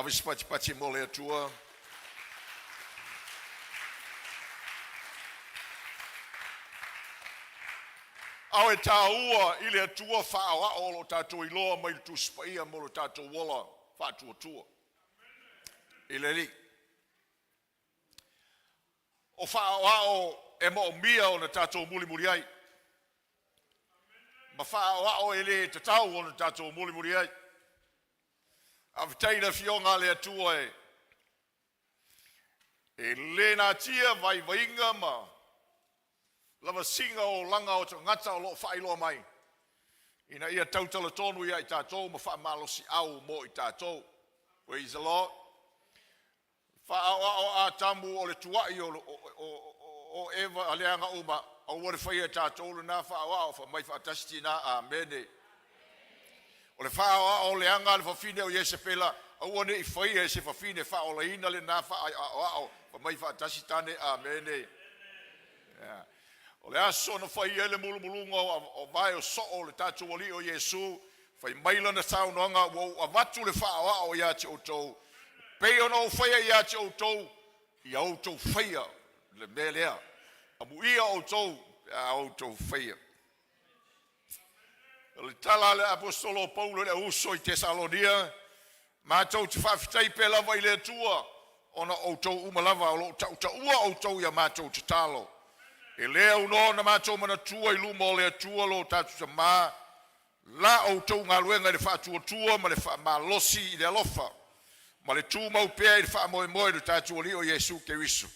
Avis pati mo le atua. Au e tāua i le atua whaawa o lo tātou iloa mai le tūspaia mo lo tātou wola whātua tua. I le li. O whaawa o e moomia o na tātou mulimuli ai. Ma whaawa o e le tatou o na tātou mulimuli ai. Awhitaina fionga le atua e. E le nā tia vai vainga ma. Lava singa o langa o ngata o lo whailoa mai. Ina ia tautala tonu ia i tātou ma whaamalosi au mo i tātou. Praise the Lord. Whaao o a tamu o le tuai o Eva aleanga uma o wale whaia tātou le nā whaao o whamai whaatasti nā amene. O le whaao o le anga le whawhine o Iese Pela o wane i whaia se whawhine whao le ina le nā whaao o whamai whaatasti tane amene. Yeah. O le aso na whai ele mulumulunga o vai o so o le tātou ali o Iesu, whai maila na tau noanga o avatu le whaawa o ia te outou. Pei ono whaia ia te outou, i outou whaia le melea. Amu ia outou, a outou whaia. Le tala le apostolo Paulo le uso i Tesalonia, mātou te whawhitai pe lava i le tua, ona outou umalava o lo taua outou ia mātou te talo. E lea uno na mātou mana tua i luma o lea tua lo tātu sa mā. La o tau ngā luenga i le whātua tua ma le whaamalosi i le alofa. Ma le tū mau pēa i le whaamoe moe le tātu o li o Iesu ke riso.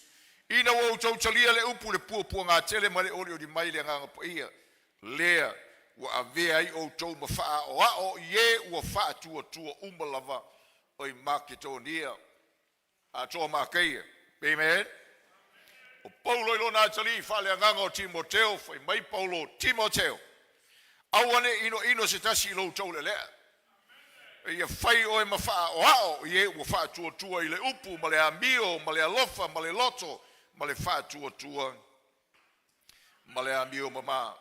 Ina o tau talia le upu le pua ngā tele ma le oli o di mai le nganga pa ia. Lea wa avea i o tau ma whaa o a o ie ua whātua tua umalava o i Makedonia. A toa mākeia. Amen. O Paulo ilo nā tali whale anganga o Timoteo, whai mai Paulo Timoteo. Awane ino se tasi ilo tau le lea. Ia whai o e mawha o hao, ie ua wha tua i le upu, ma le amio, ma le alofa, ma le loto, ma le wha tua, ma le amio mama.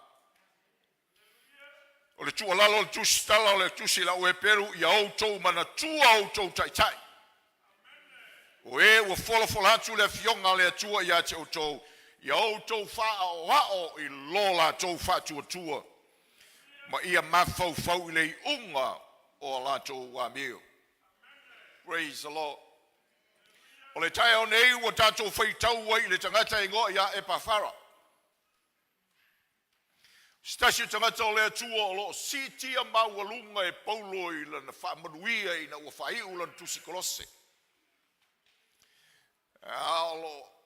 O le tua lalo le tusi tala o le tusi la ue peru, ia outou mana tua outou tai. O e ua fola atu le fionga le atua ia te outou. Ia outou wha o hao i lola tou wha tua. Ma ia mafau i le unga o la tou wamio. Praise the Lord. O le tae o nei ua tātou whaitau wai le tangata i ngoa ia Epafara. Stasi tangata o le atua o lo sitia maualunga e Paulo i lana whaamanuia i na ua whaiu lana tusi Kolose.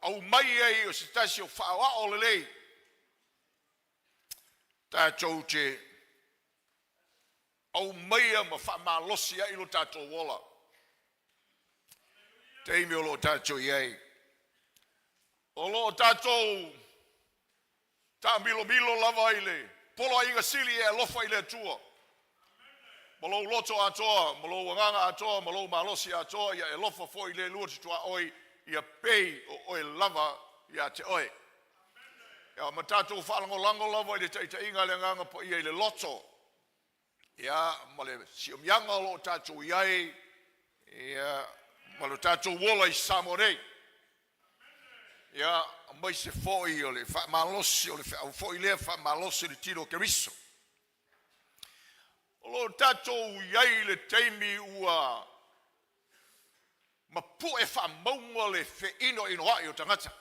Au mai ei o se tasi o whaawa o le lei. Tātou te au mai ma whaamalosi a ilo tātou wola. Te imi o lo tātou iei. O lo tātou tā milo lava i le. Polo inga sili e lofa i le tua. Malo loto atoa, malo wanganga atoa, malo malosi atoa, ia e lofa fo i le lua titua oi. Ia pei o oe lava ia te oe. Ia matatou whalango lava i le teita inga le nganga po ia i le loto. Ia ma le siomianga lo tātou iai. Ia ma lo tātou wola i Samonei. Ia mai se foi o le whaamalosi o le foi lea whaamalosi le tino ke riso. O lo tātou iai le teimi ua ma pu e wha maunga le fe ino ai o tangata.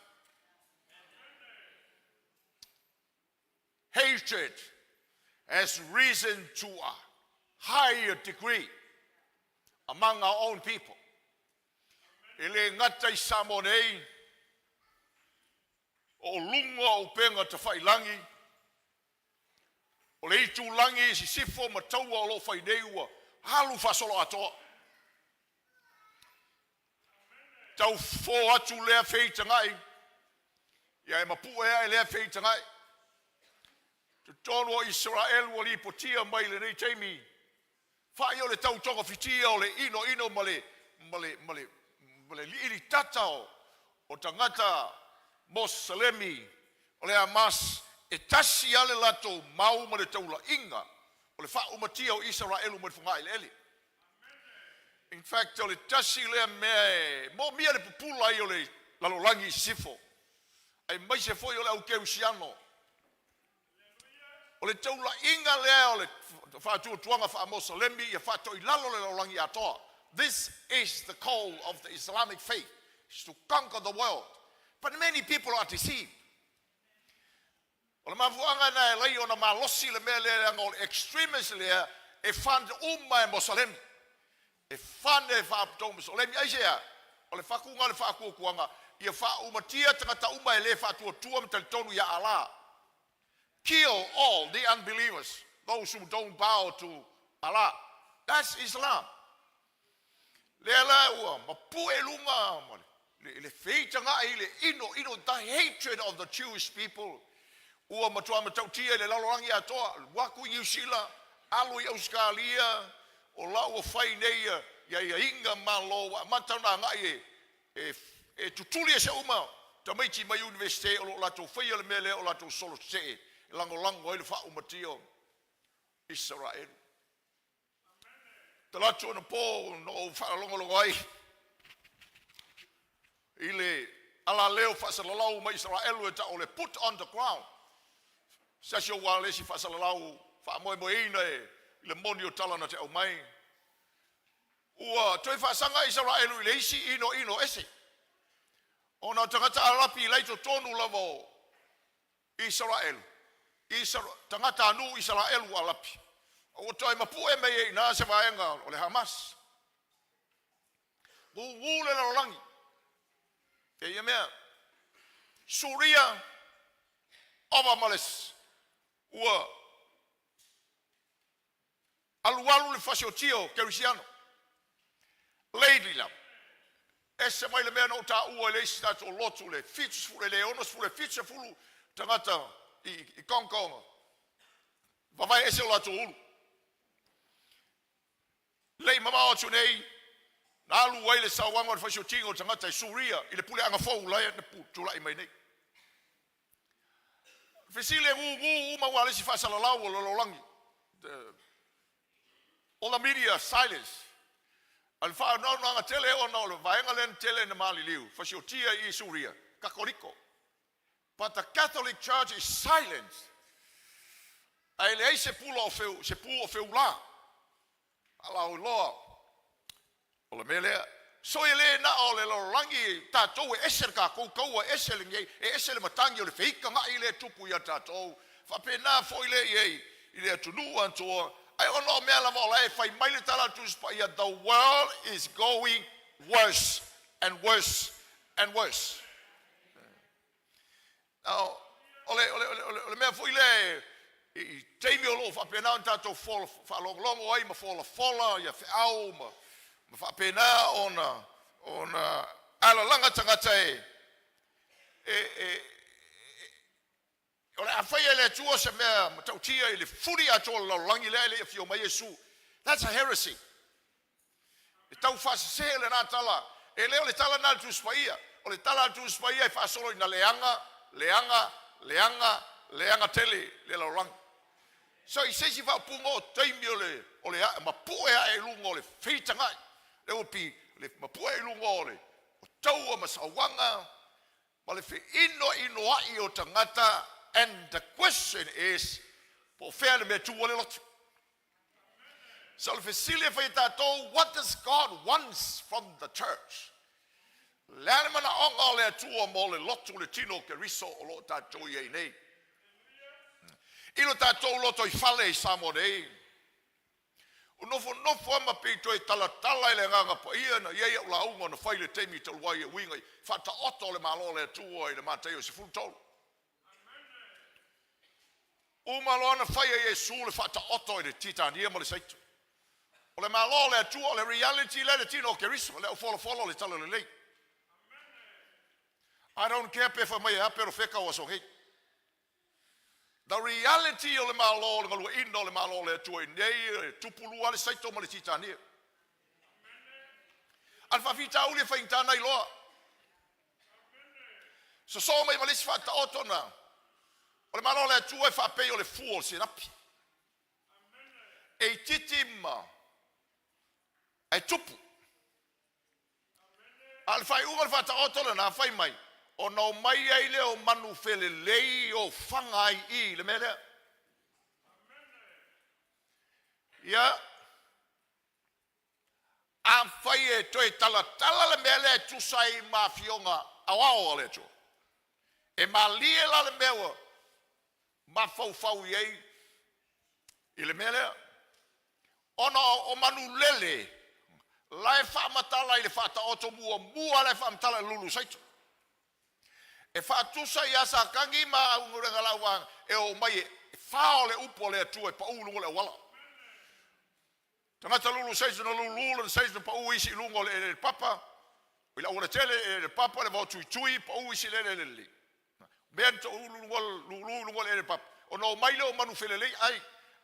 Hatred has risen to a higher degree among our own people. Ele ngata i Samonei o lunga o penga te whailangi o le itu langi si sifo ma taua o lo whaineua halu whasolo atoa. Tau fō atu lea whei tangai. Ia e mapu ea e lea whei tangai. Te tono o Israel wa li potia mai le nei teimi. Whai o le tau tonga whitia o le ino ma le li iri tatao o tangata Mosalemi o le Hamas e tasi ale lato mau ma le taula inga o le wha umatia o Israel ma le whangai le eli. In fact, o le tasi lea mea, mo mia le pupula i o le lalolangi sifo. Ai mai se foi o le au keusiano. O le taula inga lea o le whātua tuanga whaamosa lemi ia whātua i lalo le lalolangi atoa. This is the call of the Islamic faith, is to conquer the world. But many people are deceived. O le mafuanga na e lei o na malosi le mea lea o le extremists lea e whande umma e mosalemi. E whande e whaaputong mosalemi. Aisea, o le whakunga le whaakuakuanga, ia whaumatia tangata umma e le whātua tua me talitonu ia Allah. Kill all the unbelievers, those who don't bow to Allah. That's Islam. Lea ua, mapu e lunga, le feitanga i le ino, the hatred of the Jewish people. Ua matua matautia le lalorangi atoa, waku i Usila, alu i Australia, o lau o whai nei ia inga malo, matana ngai e tutuli e se uma, tamaiti mai universite o lo lato whaia le mele o lato solo se, lango i le wha umatio, Israel. Te lato na po, no whakalongolongo ai, i le ala leo whasalalau ma Israel e ta o le put on the ground. Sasio wa lesi whasalalau, whaamoemoeina e le moni o talana te au mai. Ua, toi whasanga Israel i le isi ino ese. Ona tangata arapi leito tonu lavo Israel. Tangata anu Israel wa alapi. O toi mapu e mei na se vaenga o le Hamas. Ngule na rolangi. Ke ia mea. Suria ova males. Ua alualu le fasiotio kerisiano. Lady lam. Ese mai le mea no ta ua le isi tato lotu le fitus fule le onos fule fitus fulu tangata i kongkonga. Vavai ese o lato ulu. Lei mama o tunei na alu wai le sawanga o fasiotio tangata i Suria i le pule anga fau lai na pu tula i mai nei. Fesile uma wale si fasalalau o lololangi. All the media silence. Alfa no nga tele o no vaenga len tele na mali liu. Fasiotia I Suria, Catholico. But the Catholic Church is silent. Ai le se pulo o feu la. Ala o loa. O le mele so ele na o le lololangi tatou e eser ka kou e esel ngai e esel matangi o le feika nga I le tupu ia tatou. Fa pena fo I le tunu anto. I don't know mea lava ola e fai mai le tala tuspa ia. The world is going worse and worse and worse. Now, ole mea fo le I teimi o lo fa pena on tatou fa longo ai ma fola ia fe au ma fa pena ona ala langa tangata ole afai le tua se mea matautia I le furi ato lo langi le fio mai Yesu. That's a heresy. E tau fase le na tala e le tala na tu spaia o le tala tu spaia e fa solo ina leanga tele le lo lang. So I say si va pungo taimi ole ma puea e lungo le feitanga le upi le ma puea e lungo le o tau ma sawanga ma le fe ino ai o tangata. And the question is, po fea le me tu ole lot. So le fesilia fai tatou, what does God wants from the church? Lana mana onga le tua mo le lotu le tino ke riso o lo tatou ye nei. Ilo tatou loto I fale I samo nei. Unofo ama peito e tala le nganga po ia na ia la unga na fai le teimi te luai e winga I fata oto le malo le tua I le mateo se fultolo. Uma loana fai Yesu le fata oto I le titania mo le saito. O le malo le tua le reality le tino ke riso le follow le tala le lei. I don't care if I may have pero feka o so hei. The reality o le malo le ngalu ino le malo le tua nei tupulu le saito mo le titania. Alfa vita uli fa intana I loa. So mai malisi fata oto na. O le malo le tua e whapei o le fuo se rapi. E titima. E tupu. Ma le fai unga le fata otole na fai mai. O no mai ai leo manu fele lei o whanga I le mele. Ia. A fai e toi tala le mele tu sai ma fionga awao le tu. E ma lie la le mewa. Ma fau iei. I le mele. Ona o manu lele. Lai wha matala I le wha ta oto mua lai wha matala lulu saitu. E wha tusa I asa kangi ma ungurenga lawa e o mai e wha le upo le atua e pa ulungo le wala. Tangata lulu saitu na lulu saitu pa isi lungo le papa. Ila ura tele le papa le vau tui pa isi le le. Bento ulungo le papa. O no mai leo manu felelei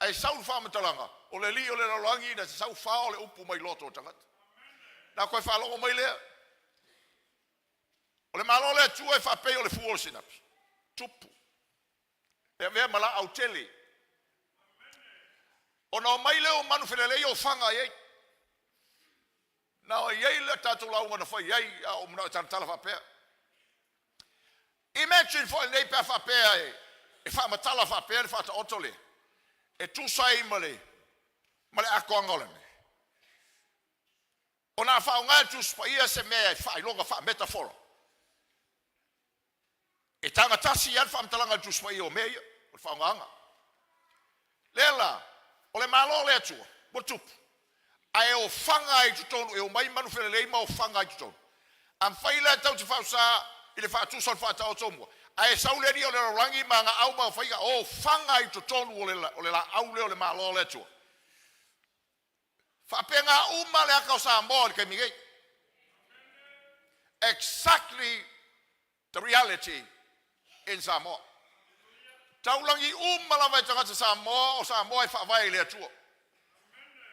ai sau wha matalanga. O le li o le lalangi na sau wha le upo mai loto tangata. Na koe whalongo mai lea. O le malo lea tua e whapei o le fuol sinapi. Tupu. E vea mala au tele. O na o mai leo manu whelelei o whanga iei. Na o iei le tatou launga na whai iei o muna o tantala whapea. Imagine for nei pia whapea e whamatala whapea le whata otole. E tusai male. Male ako angolene. O na whao ngā tus pa ia se mea e whai longa wha metafora. E tanga tasi ian wha mtalanga tus pa ia o mea ia. O whao nganga. Lela, o le malo lea tua. Mo tupu. A e o whanga I tutonu. E o mai manu whelelei ma o whanga I tutonu. Am whai lea tau te whao sa I le wha tusa wha tau tomua. A e sauleni o le rangi ma ngā au ma whaiga. O whanga I tutonu o le la au leo le malo lea tua. Whapenga uma le akau sa mo le kemigei. Exactly the reality in Samoa. Taulangi uma la vai tangata Samoa o Samoa e whawai le atua.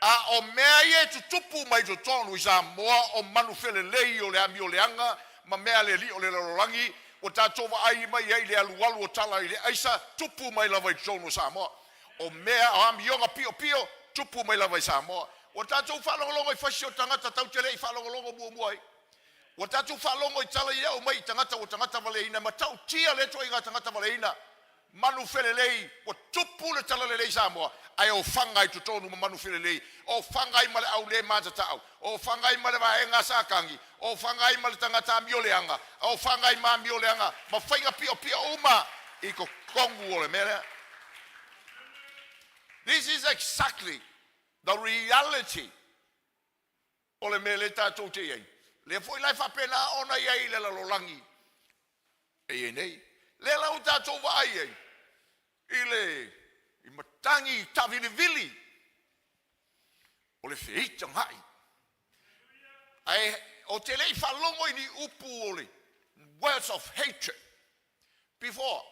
A o mea ie tu tupu mai tu tonu I Samoa o manu whele lei o le ami o le anga ma mea le li o le lorangi o tātova ai mai ei le alualu o tala I le aisa tupu mai la vai tu tonu Samoa. O mea o ami yonga pio pio tupu mai la vai Samoa. O tātou whalongolongo I whasi o tangata tau te lei whalongolongo mua ai. O tātou whalongo I tala I au mai tangata o tangata waleina. Ma tau tia leto I ngā tangata waleina. Manu whele lei. O tupu le tala le lei Samoa. Ai o whangai tutonu ma manu whele lei. O whangai ma le au le māta tau. O whangai ma le waenga sākangi. O whangai ma le tangata mioleanga. O whangai ma mioleanga. Ma whainga pio pio uma. I ko kongu o le mea. This is exactly the reality o le mele tātou te iei. Le foi lai whapena ona iei le lalolangi. E nei. Le lau tātou wa iei. I matangi tawili o le 𝚜𝚘𝚙𝚢𝚑. Ai o te lei whalongo I ni upu o le words of hatred. Before.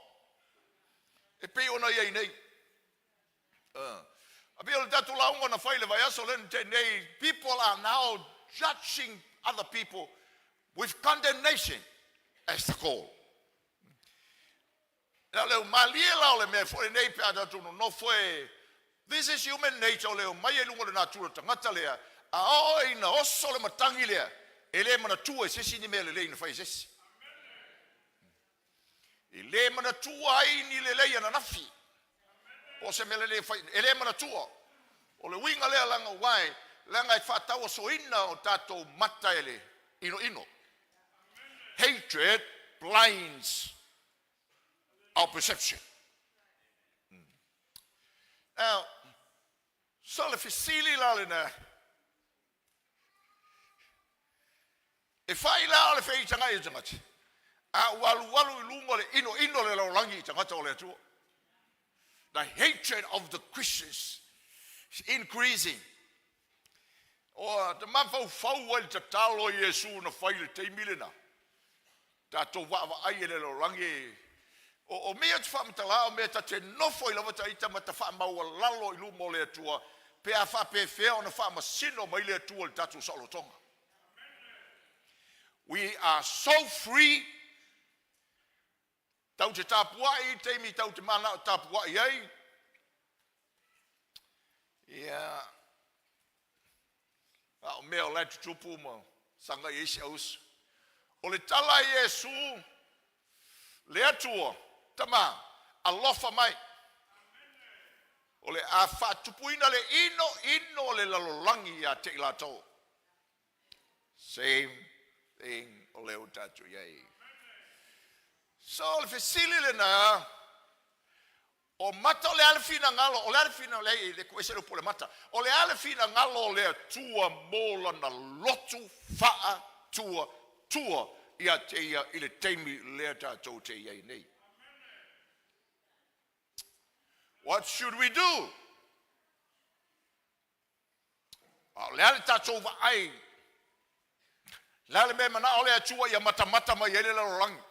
E pe ona iei nei. People are now judging other people with condemnation as the call. This is human nature. O se mele le ele mana tua o le winga le langa wai langa I whatau so ina o tatou mata ele ino hatred blinds our perception. Now so le fisili la le na e fai la le fei tanga I tangata a walu lungo le ino le langi tangata o le tua. The hatred of the Christians is increasing. O te mafau fau te talo Yesu na fai le te milena. Tato wa ai le rangi. O mea te whamatala o mea ta te nofo I lava ta ita ma ta whamau lalo I lumo le atua. Pe a whape whea o na whamasino mai le atua le tatu salotonga. We are so free. Tau te tapua I teimi tau te mana o tapua I ai. Ia. O mea o lai tutupu ma sanga I isi aus. O le tala Iesu, le atua, tama, alofa mai. O le a whatupuina le ino le lalolangi a te ilato. Same thing o le utatu yei. So le fesili le na, o mata o le alefina ngalo, o le alefina le kuesero po le mata, o le alefina ngalo le tua mola na lotu faa tua ia te ia i le teimi le tatou te iei nei. What should we do? Le ale tatou va ai. Le ale me mana o le atua ia mata mai ele lalolangi.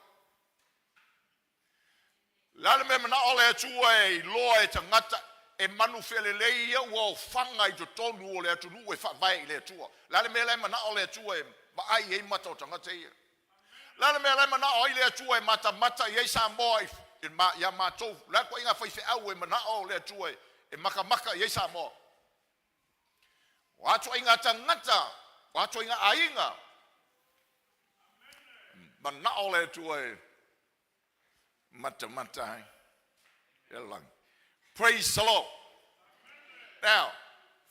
Le ale me mana o le atua e loa e tangata e manu felelei ia ua o fanga i totonu o le atunu e whawai i le atua. Le ale me mana o le atua e va ai e mata o tangata ia. Le ale me mana o le atua e mata i e sa moa ia mātou, la ko inga whaife au e manao lea tue, e maka i eisa mo. Wato inga tangata, wato inga ainga, manao lea tue, mata, elang. Praise the Lord. Now,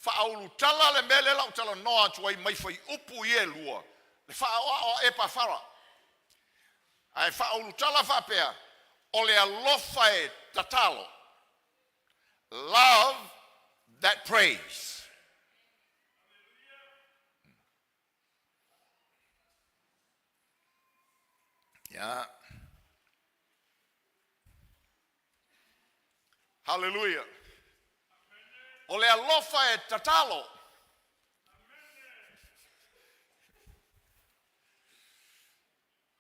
whaolu tala le mele lau tala noa tuai mai whai upu i e lua, le whaoa o e pa whara. Ai whaolu tala whapea, o le alofa e tatalo. Love that prays. Yeah. Hallelujah. O le alofa e tatalo.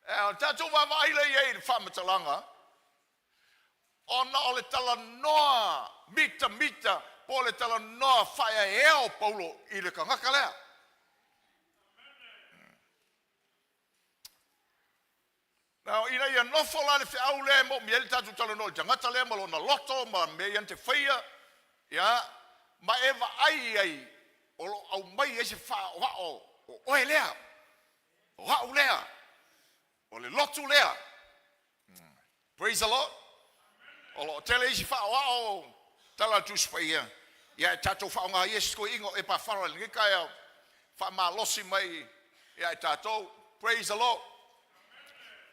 E tatou wawai le i whamatalanga. Ona o le tala noa mita po le tala noa whaia eo paulo i le kangaka lea. Now, ina ia nofo la le whiau lea mo mi ele tatu tala noa tangata lea malo na loto ma me iante whaia ya ma eva ai o au mai ese whao o oe lea o hau lea o le lotu lea. Praise the Lord. O tele isi whao tala tuspaia. Ia tatou whao ngā iesko ingo e pa whara lingi kaya wha ma losi mai ia tatou. Praise the Lord.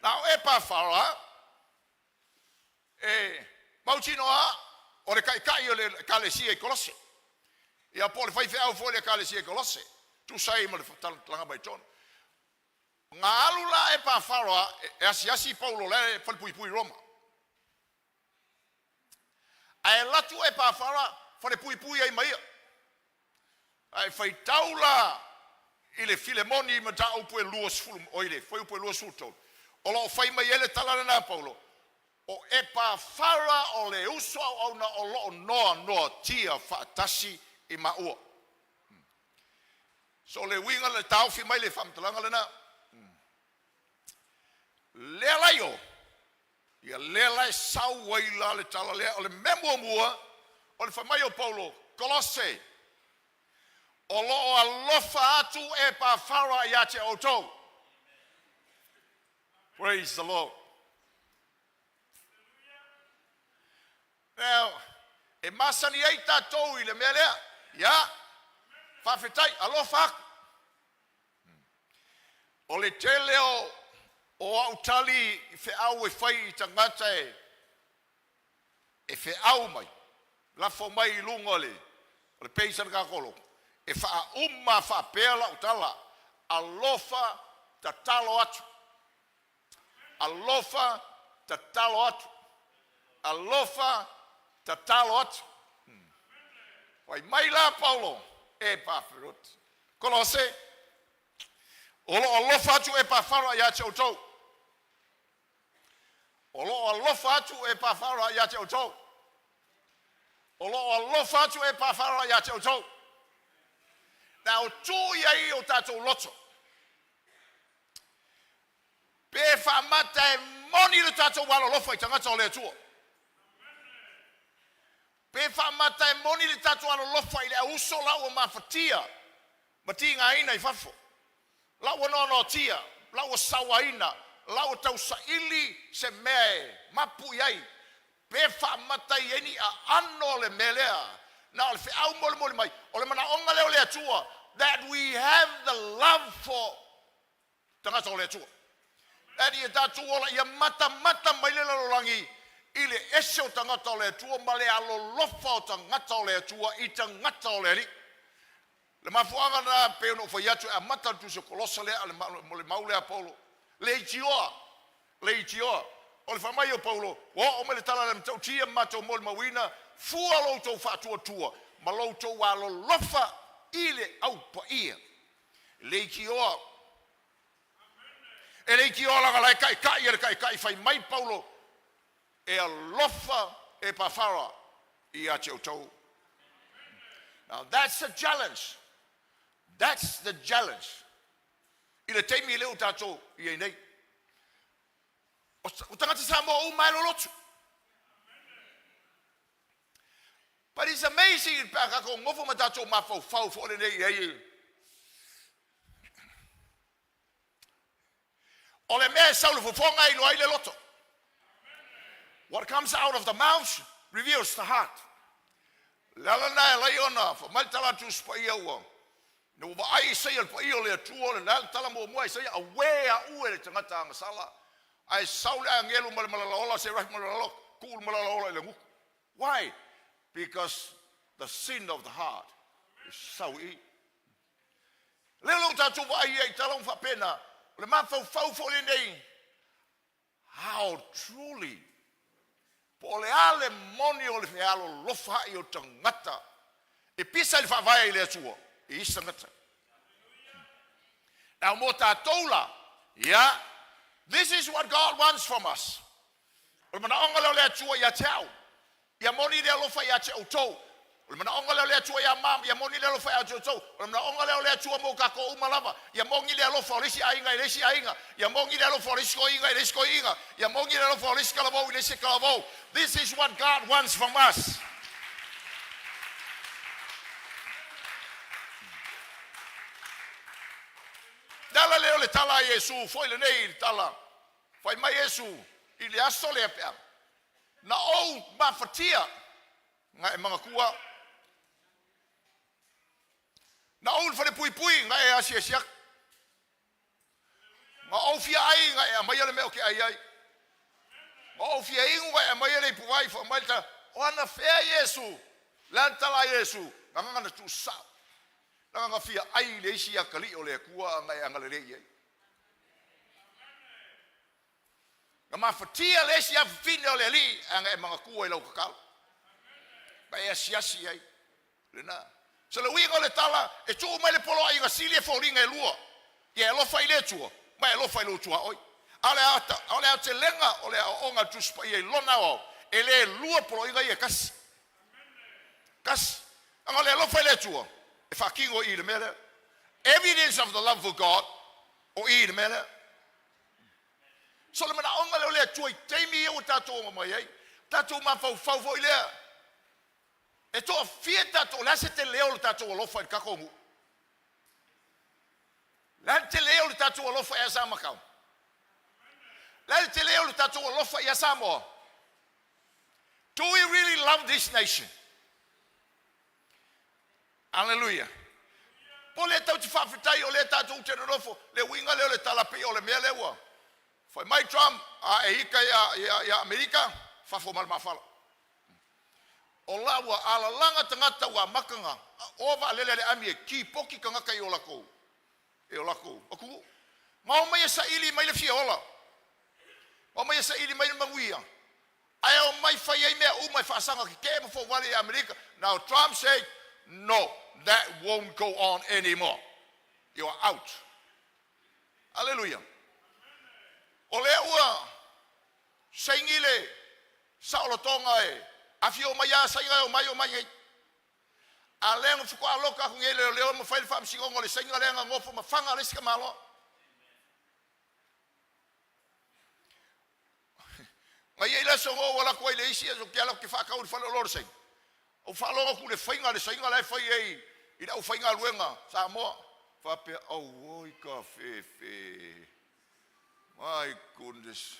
Now e pa whara e mautino a o le kai o le kalesia e kolose. Ia po le whaife au fo le kalesia e kolose. Tu sai mo le talanga mai tonu. Ngā alula e pa whara e asi paulo le whalpui Roma. Ai latu e pa whara, whare pui ai maia. Ai whai taula i le Filemoni ma ta upu e luas fulum oile, whai upu e luas fulum. O lo whai mai ele talana na paulo. O e pa whara o le uso au na o lo noa tia whaatasi i maua. So le winga le tau fi mai le whamtalanga le na. Le laio. Ia lela e sau waila le tala lea o le memua mua o le whamai o Paulo Kolose o lo alofa atu e pa whara ia te autou. Praise the Lord. Now, e masani ei tatou i le mea lea ia whawhetai alofa aku o le tele o au tali i whiau e whai i tangata e whiau mai. Lafo mai i lunga o le peisan kakolo. E wha whapela o tala. Alofa ta talo atu. Alofa ta talo atu. Alofa ta talo atu. Wai mai la Paulo e pawhirut. Kolose. O lo alofa atu e pa whara ia te autou. O lo alofa atu e pa whara ia te autou. O lo alofa atu e pa whara ia te autou. Na o tū iai o tātou loto. Pe whamata e moni le tātou wala lofa i tangata o lea tua. Pe whamata e moni le tātou wala lofa i lea uso lau o mawhatia. Ma ti ngā ina i whafo. La wana no tia, lau sawaina, lau tau saili se mea mapu iai, pe whaamata i eni a ano le melea, na le whiau mole mai, o le mana onga leo le atua, that we have the love for tangata o le atua. Eri e tatu ola ia mata mai le lalorangi, i le ese o tangata o le atua, ma le alo lofa o tangata o le atua, i tangata o le ri. Le mafuanga na pe no foi atu a mata tu se kolosa le ale mo le maule a Paulo. Le itioa. O le famai o Paulo, o me le tala le tau tia mata mo le mawina, fua lo tau fatua tua, ma lo tau alo lofa ile au pa ia. Le itioa. E le itioa la la kai fai mai Paulo e a lofa e pa fara ia tau. Now that's a challenge. That's the challenge. I le teimi leo tātou i ei nei. O tangata sa mo o mai lolotu. But it's amazing pa kako ngofo ma tātou ma fau fo le nei ei. O le mea saulu fo fonga i loai le loto. What comes out of the mouth reveals the heart. Lala na lai ona fo mal tala tu spa ia ua. No va ai sai al pai ole tuo le lal tala mo mo ai sai awea u le tangata ngasala ai saule angelu malala ola se rahmal malala kul malala ola le ngu. Why? Because the sin of the heart is so e. Lelo tatu va ai tala fa pena le ma fau fo le nei. How truly pole ale moni ole fe alo lofa i o tangata e pisa le fa vai le tuo. Now, motatola, yeah, this is what God wants from us. Mana ongala le tua ya tau, ya moni le lofa ya tau. Mana ongala le tua ya mam, ya moni le lofa ya tau. Mana ongala le tua mo kako umalava, ya mongi le lofa lesi ainga, ya mongi le lofa lesi inga, ya mongi le lofa lesi kalavo. This is what God wants from us. Dala leo le tala Yesu, foi le nei tala. Foi mai Yesu, i le aso le apea. Na o mafatia, nga e mga kua. Na o le pui, nga e asiasiak. Nga o fia ai, nga e amaya le meo ke ai. Nga o fia ingu, nga e amaya le puai, fa maita, o ana fea Yesu, lan tala Yesu, nga ngana tu sao. Nga fia ai le isi akali o le kua ngai angale le ye. Nga mafatia le isi afine o le li ngai mga kua i lau kakal. Nga e asiasi ai. Lena. Se le winga le tala e tu mai le polo ai ngasili e fōringa e lua. Ia e lofa i le tua. Mai e lofa i lo tua oi. Ale a te lenga o le onga tuspa i e lona o. E le lua polo inga i e kasi. Kasi. Anga le lofa i le tua. Fakingo i le mele. Evidence of the love for God o i le mele. So le mana onga leo lea tuai teimi e o tatou mai ei. Tatou ma fau fo i lea. E toa fia tatou lase te leo le tatou alofa i kakongu. Lase te leo le tatou alofa i asamakau. Lase te leo le tatou alofa i Samoa. Do we really love this nation? Hallelujah. Po le tau te whawhitai o le tātou te rofo, le winga leo le talapi o le mea lewa. Whai mai Trump a e ika ia Amerika, whafo malmawhala. O lawa ala langa tangata wa makanga, ova lele le ami e ki poki ka ngaka i o lako. E o lako. O kuku. Ngau mai e sa ili mai le fiola. Ngau mai e sa ili mai le manguia. Ai o mai whai ei mea umai whaasanga ki kēma fo wale i Amerika. Now Trump said, no, that won't go on anymore. You are out. Hallelujah. Ole ua saingile saulo tonga e afio maya sainga o mai a lengo fuko aloka ku ngele leo mo fail fam singo le sainga lenga ngofo mafanga le skamalo. Ngai ila songo wala ko ile isi zo kialo ki fa ka ul falo lor sing. O falo ku le fainga le sainga le fai ei ina o fainga luenga sa mo fa pe o oi ka fe. My goodness.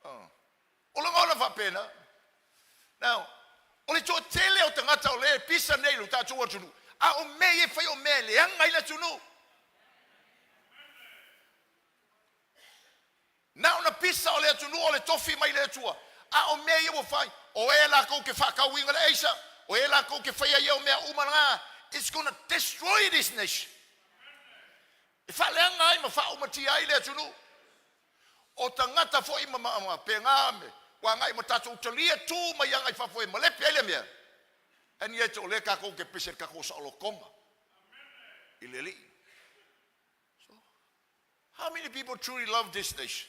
O le ngona whapena. Now, o le tō tele o tangata o le pisa nei lo tātou atunu. A o mei e whai o mea le anga ila tunu. Na ona pisa o le atunu o le tofi mai le atua. A o mea e o whai. O e la kou ke whakawinga le eisa. O e la kou ke whai a iau mea umanga. It's going to destroy this nation. E wha le anga ai ma wha umati ai le atunu. O tangata fo ima ma penga me. Wa ngai mo tātou talia tū mai angai whafo e malepe ele mea. And yet o le kako ke pese kako sa olo konga. Ileli. So, how many people truly love this nation?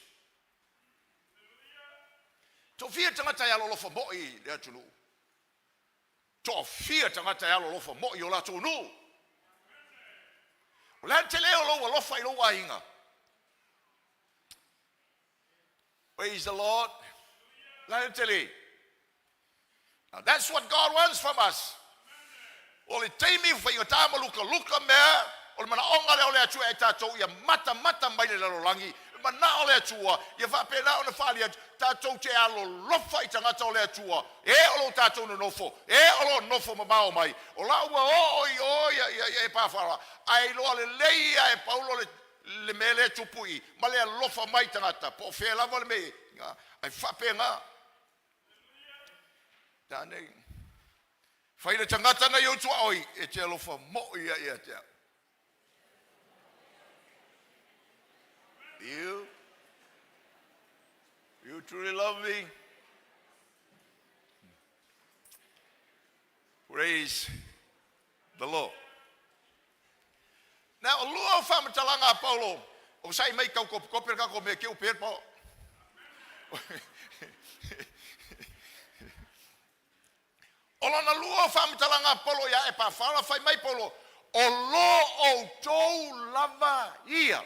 To fia tangata ya lolofa mo'i le atunu. To fia tangata ya lolofa mo'i o la tunu. O le te leo lo lofa I lo wa inga. Praise the Lord. Now that's what God wants from us. O le teimi whai o tāma luka mea, o le mana onga leo le atua e tātou ia mata mai le larolangi, mana o le atua, ia whapena o na whali tātou te alo lofa I tangata o le atua, e olo tātou no nofo, e olo nofo mamao mai, o la ua ia e pāwhara, ai loa le leia e paulo le mele tupui, ma le lofa mai tangata, po whea lava le mei, ai whapena, Tānei. Whaile tangata na iau tua oi, e te alofa mo ia te. You truly love me. Praise the Lord. Now, lua whamatalanga Paulo, o sai mai kau kopir kako me keu perpo. O lana lua whamitalanga Paulo ia e pawhara whai mai Paulo. O lo o tōu lava ia.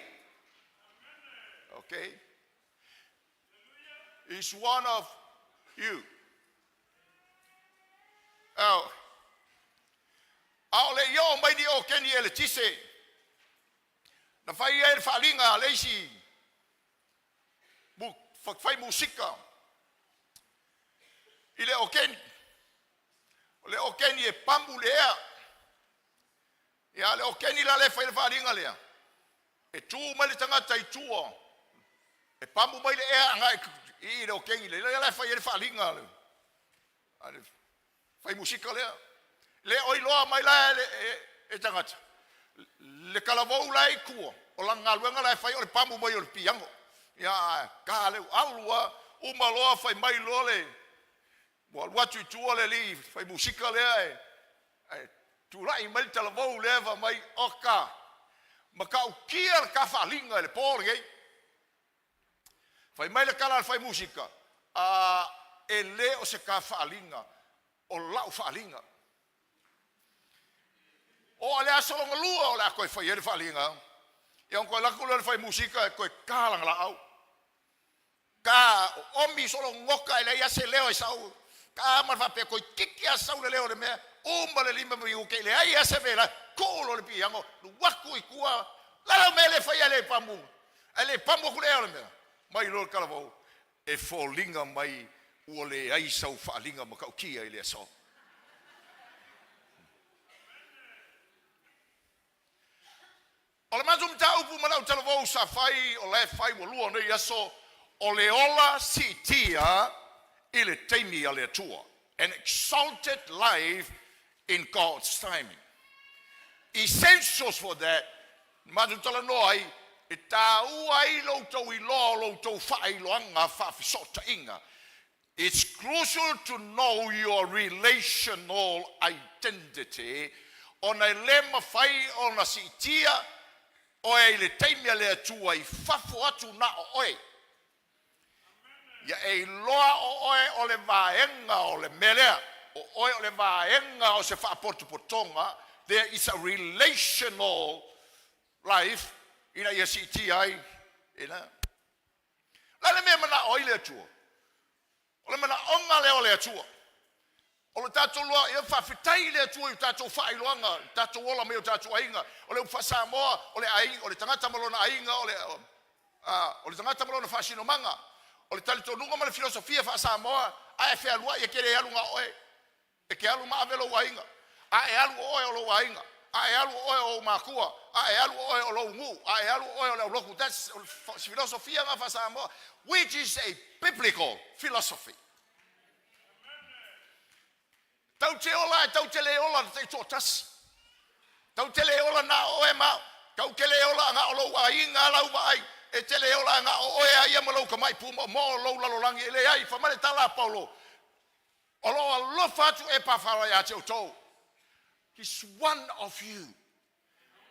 Okay? He's one of you. Ao le yo mai ni o keni ele tise. Na whai e whalinga leisi. Whai musika. Ile o keni. Le okeni e pambu lea. Ia le okeni la le whai le wharinga lea. E tū mai le tangata I tūa. E pambu mai le ea anga I le okeni le. Le whai le wharinga le. Whai musika lea. Le oi loa mai la e tangata. Le kalavou la I kua. O la ngaluenga la whai o le pambu mai o le piango. Ia ka leu alua. Uma loa whai mai loa le. Watu I tua le li, whai musika lea e turai mai talavou leva mai oka. Ma ka ukia ka whalinga le pōri ei. Whai mai le kala whai musika. E le o se ka whalinga. O lau whalinga. O le asolonga lua o le a koe whai ere whalinga. Ia on koe lakula le whai musika e koe kālanga la au. Ka omi solo ngoka e le ia se leo e sau. Ka mar fa pe ko kiki a saule leo le mea o male lima mi o ke le ai ase vela ko le piango lu waku I kua la mele fa ia le pamu ele pamu ku le mea mai lo kala vo e folinga mai o le ai sau fa linga ma ka kia ile so o le mazum tau pu mana o tala vo sa fai o le fai mo lu nei aso o le ola sitia Ile teimi ale atua. An exalted life in God's timing. Essentials for that. Madutala noi. E tāu ai loutou I loa loutou whaai loanga whawhisota inga. It's crucial to know your relational identity. Ona lema whai ona sitia. Oe ile teimi ale atua I whafo atu na o oe. Ia e loa o oe o le vaenga o le melea. O oe o le vaenga o se whaapotupotonga. There is a relational life. Ina ia si ti ai. Ina. La le mea mana oi le atua. O le mana onga leo le atua. O le tātou loa, ia whawhitai le atua I tātou whaailoanga. Tātou ola me o tātou ainga. O le uwhasamoa, o le ainga, o le tangata malona ainga, o le o le tangata malona fasino manga o le talitonunga ma le filosofia fa Samoa ai fe alua e kere alu nga oe e ke alu ma avelo wainga ai alu oe o lo wainga ai alu oe o makua ai alu oe o lo ngu ai alu oe o lo loku. That's filosofia nga fa Samoa, which is a biblical philosophy. Tau te ola e tau te le ola te totas. Tau te le ola na oe ma. Tau te le ola nga o lo wainga lau vai. E te le ola nga o oe a ia malau ka mai puma mo lo lalolangi e le ai. Whamare tala Paulo. O lo alofa atu e pawhara ia te o tau. He's one of you.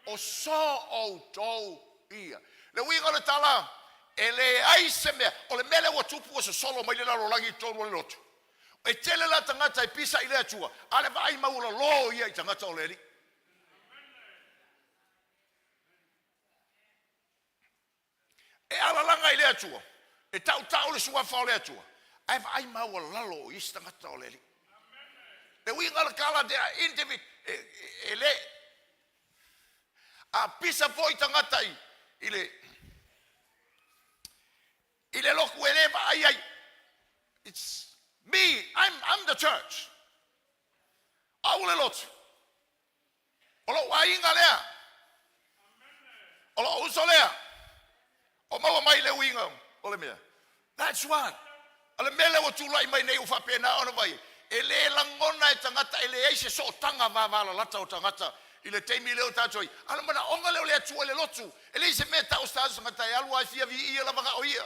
O so o tau ia. Le winga le tala. E le ai se mea. O le mele wa tupu o se solo mai le lalolangi i tonu le lotu. E tele la tangata e pisa i le atua. Ale vai maula lo ia i tangata o leri. E ala langa i le atua. E tau le suafa o le atua. Ai vai maula lalo i tangata o leri. E winga le kala de individ. E le. A pisa foi tangata i le. I le loku e le vai ai. It's me, I'm the church. Aule lot. Olo wainga lea. Olo uso lea. O maua mai le winga. Ole mea. That's one. Ale mele o tulai mai nei ufa pena ona vai. Ele langona e tangata ele eise so tanga va lata o tangata. Ile teimi leo tatoi. Ale mana onga leo le atu ele lotu. Ele se meta o stazo ngata e alua fia vi ia la vanga o ia.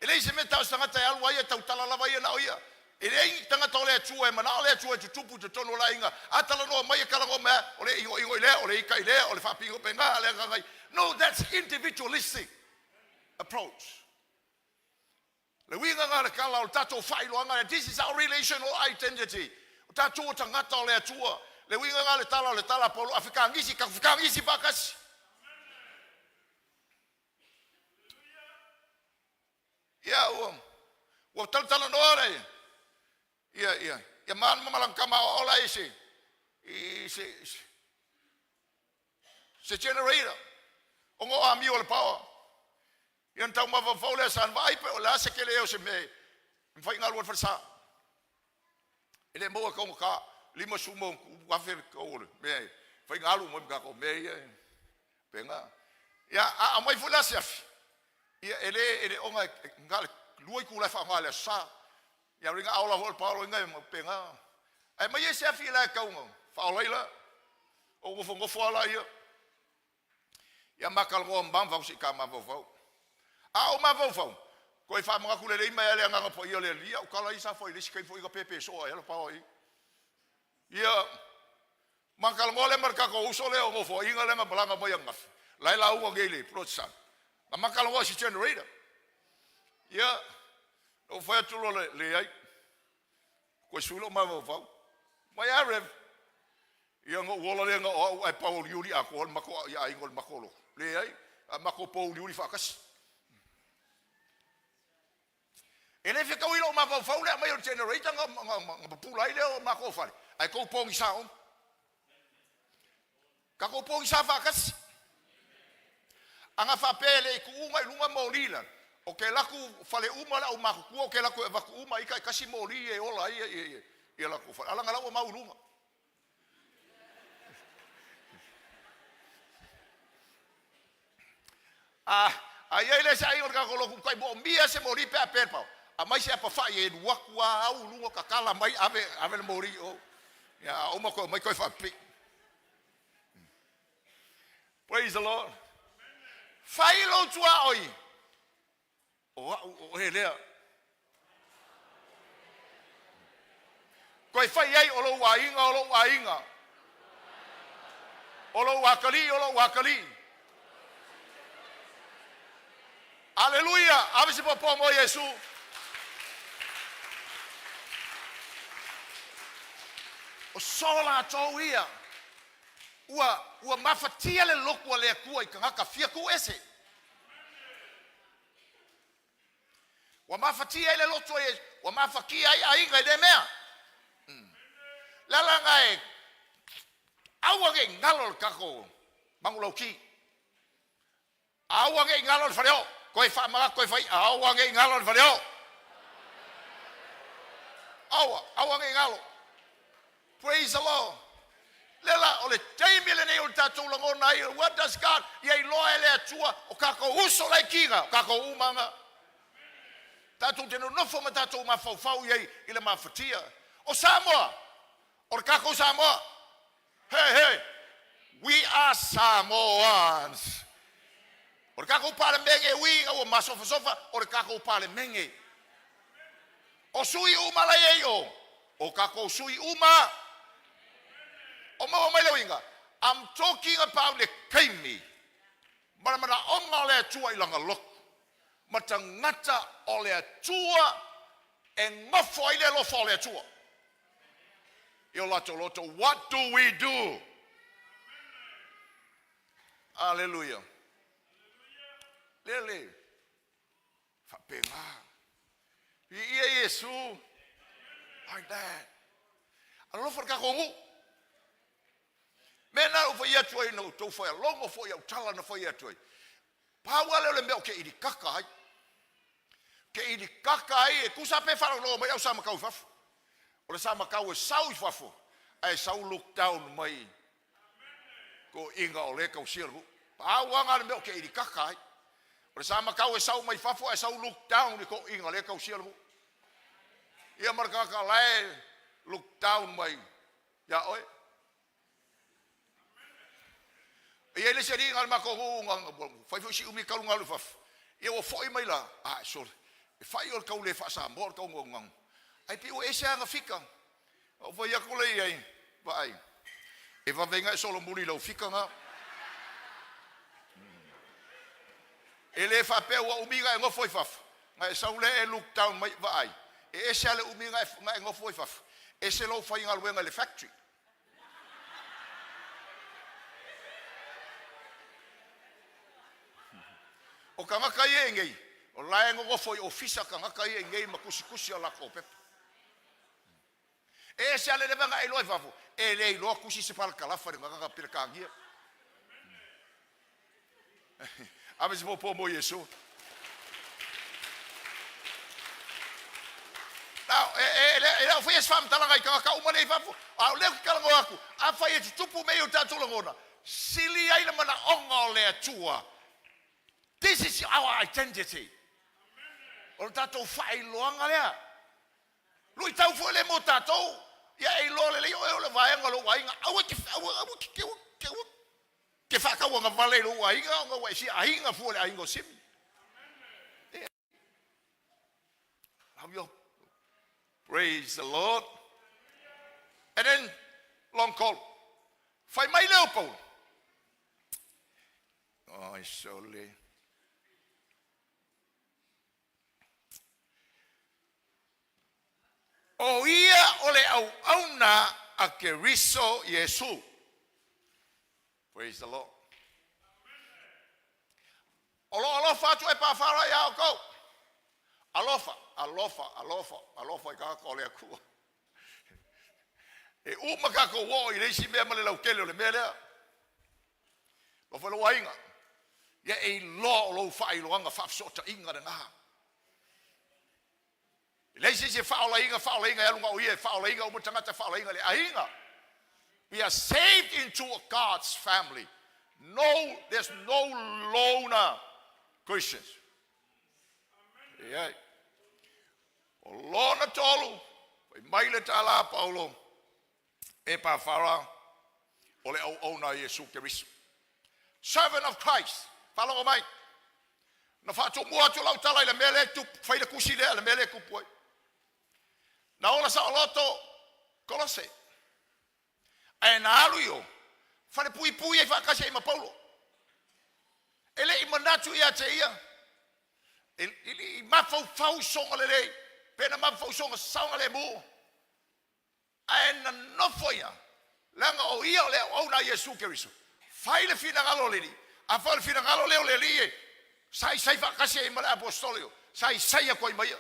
Ele se meta o tangata e alua ia tau tala lava ia na o ia. Ele tangata o le atu e mana o le atu e tutupu te tono la inga. Atala no mai kala go mea. Ole ingo ile, ole ika ile, ole fapingo penga ale ngai. No, that's individualistic approach. Le winga ngara kala o tatou failo ngara. This is our relational identity. O tatou tangata o le atua. Le winga ngara le tala polo Afrika ngisi bakas. Ya o tala no ore. Ya man malang kama ola isi. Se generator. Ongo ami o le power. Yan tau ma faule san vai pe o la se kele o se me. Mfai ngal wor farsa. Ele mo ko ka lima sumo wa fer ko le. Me fai ngalu mo ka ko me penga. Ya a mai fula se af. Ya ele onga ngal luai ku la fa ngale sa. Ya ringa aula hol paulo ngai mo penga. Ai mai se af la ka ngo. Fa oila. O ngo fo la ia. Ya makal ngo mbam fa si ka ma vo. A o ma vo. Ko fa mga kulele mai ale nga po yo le lia o kala isa foi le skai foi ga pepe so ela pa oi. Ya makal ngo le marka ko uso le o fo inga le ma blanga mo yang. Lai la o ngele protsan. Ma makal ngo si generator. Ya o foi tu le ai. Ko sulo ma vo. Mai arrev. Ya ngo wola le ngo ai pa o yuri a ko ma ko ya ingol makolo. Le ai ma ko po yuri fakas. Ele fica o ilo ma fa ule mai o generator nga pula ile o ma ko fa. Ai ko po ngisa on. Ka ko po ngisa fakas. Anga fa pele ku unga lunga molila. O ke laku fale uma la o ma ku o ke laku va ku uma ika kasi moli e ola ia laku fa. Ala ngala o ma ulunga. Ai ele sai o ka ko lo ku kai bo mia se mori pe aperpa. A mai se apa fa e wakua au lungo kakala mai ave mori o. Ya o ma ko mai ko fa pi. Praise the Lord. Failo tua oi. O ele. Ko fai ai o lo wainga. O lo wakali. Aleluia. Ave se popo mo Yesu. O sola tau ia. Ua mafatia le loku le kua I kangaka fia ku ese. Ua mafatia le loto e. Ua mafakia ai inga le mea. Lala ngai. Awa ge ngalo kako. Mangulau ki. Awa nge ngalon fareo. Koe wha mga koe whai. Awa nge ngalon fareo. Awa nge ngalo. Praise the Lord. Lela ole taimile nei o tatou langona ai. What does God? Iei loa ele atua. O kako uso lai kinga. O kako umanga. Tatou tenu nofo ma tatou ma fau iei. Ile ma fatia. O Samoa. O kako Samoa. Hey. We are Samoans. O kako pale menge winga. O masofa. O kako pale menge. O sui uma la yeyo. O kako sui uma. O mawa mai lewinga. I'm talking about the kaimi. Mana onga le tua ilanga lok. Mata ngata o le tua. E ngafo ile lofo le tua. Io loto. What do we do? Hallelujah. Lele. Fapenga. Ia Yesu. Like that. Alo for ka kongu. Mena o foi atu no to foi longo foi o tala no foi atu. Pa wale le me ke idi kaka. Ke idi kaka e kusa pe fa no mai o sama kau faf. O le sama kau e sau fafo. Ai sau look down mai. Ko inga o le kau siru. Pa wanga le me ke idi kaka. O le sama kau e sau mai fafo ai sau look down ko inga le kau siru. Ia marka ka lai look down mai. Ya oi. Ia le seri ngal mako ngang fai fusi umi kalu ngalu faf. Ia o foi mai la. Ah so. E fai o kau le fa sa mor kau ngang. Ai pi o esa nga fika. O foi ya ko le ai. Vai. E va venga solo muri lo fika nga. Ele fa pe o umiga ngo foi faf. Ngai saule e look down mai vai. E esa le umiga ngai ngo foi faf. Ese lo fai ngal wenga le factory. O kanga kai ngei o laengo go foi ofisa kanga kai ngei makusikusi ala ko pep e se ale le banga e loi vavu e le lo kusi se pal kala fa nga pir kangia ames mo po mo Yesu now e foi es fam tala ngai kanga uma le vavu a le kala ngo aku a fa e tupu me o tatu ngona sili ai le mana onga le atua. This is our identity. O tatou fai loanga lea. Lui tau fo le mo tatou. Ia e lo le o le vai ngalo vai nga. Awa ke fa ka wanga vale lo vai nga wai si ainga fo le aingo sim. Praise the Lord. And then long call. Fai mai leopold. Oh, surely. O ia ole au auna a ke riso Yesu. Praise the Lord. Alofa tu e pa fara ya ko. Alofa e ka ko le ku. E u maka ko wo i le si me male lau kele le mele. Lo fa lo wainga. Ya e lo fai lo anga fa so ta inga nga. Leisi se faula inga e lunga uie faula inga o tangata faula inga le ainga. We are saved into God's family. No, there's no loner Christians. Yeah. O lona tolu, mai le tala Paulo e pa fara o le au ona Yesu Keriso. Servant of Christ. Fala o mai. Na fatu mua tu lau tala le mele tu fai le kusi le mele ku poi. Na ola sa loto kolose. Ai na alu yo. Fale pui e fa kasi ma Paulo. Ele I manatu ia te ia. Ele ma fau songa le. Pena ma fau songa saunga le mu. Ai na no foia. Langa o ia le o na Yesu Keriso. Fai le fina galo le. A fai le fina galo le li. Sai fa kasi ma apostolio. Sai ko mai.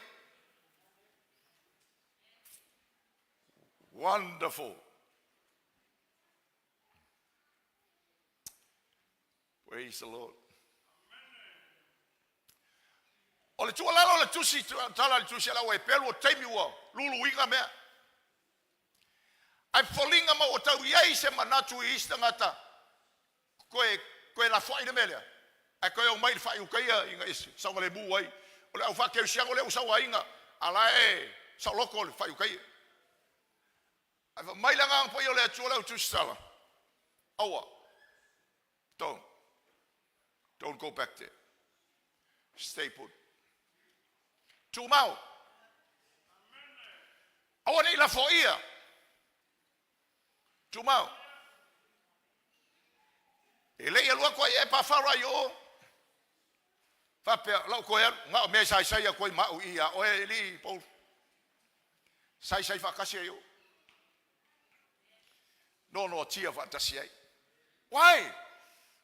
Wonderful. Praise the Lord. O le tua lalo le tusi tala le tusi ala e pelu o taimi ua lulu inga mea. Ai folinga ma o tau iai se manatu I ista ngata. Koe la fai de melea. Ai koe o mai fai ukaia inga isi. Saunga le bu ai. O le au whake usiango le usawa inga. Ala e sa loko le fai ukaia. Ai fa mai langa ang poi o le atua le tusi tala. Awa. Don't go back there. Stay put. Tu mau. Awa nei la foia. Tu mau. E lei alua koe e pa whara yo. Whapea, lau koe ngā me sai a koe mau ia. Oe li, Paul. Sai whakasi yo. No tia whatasi ai. Wai?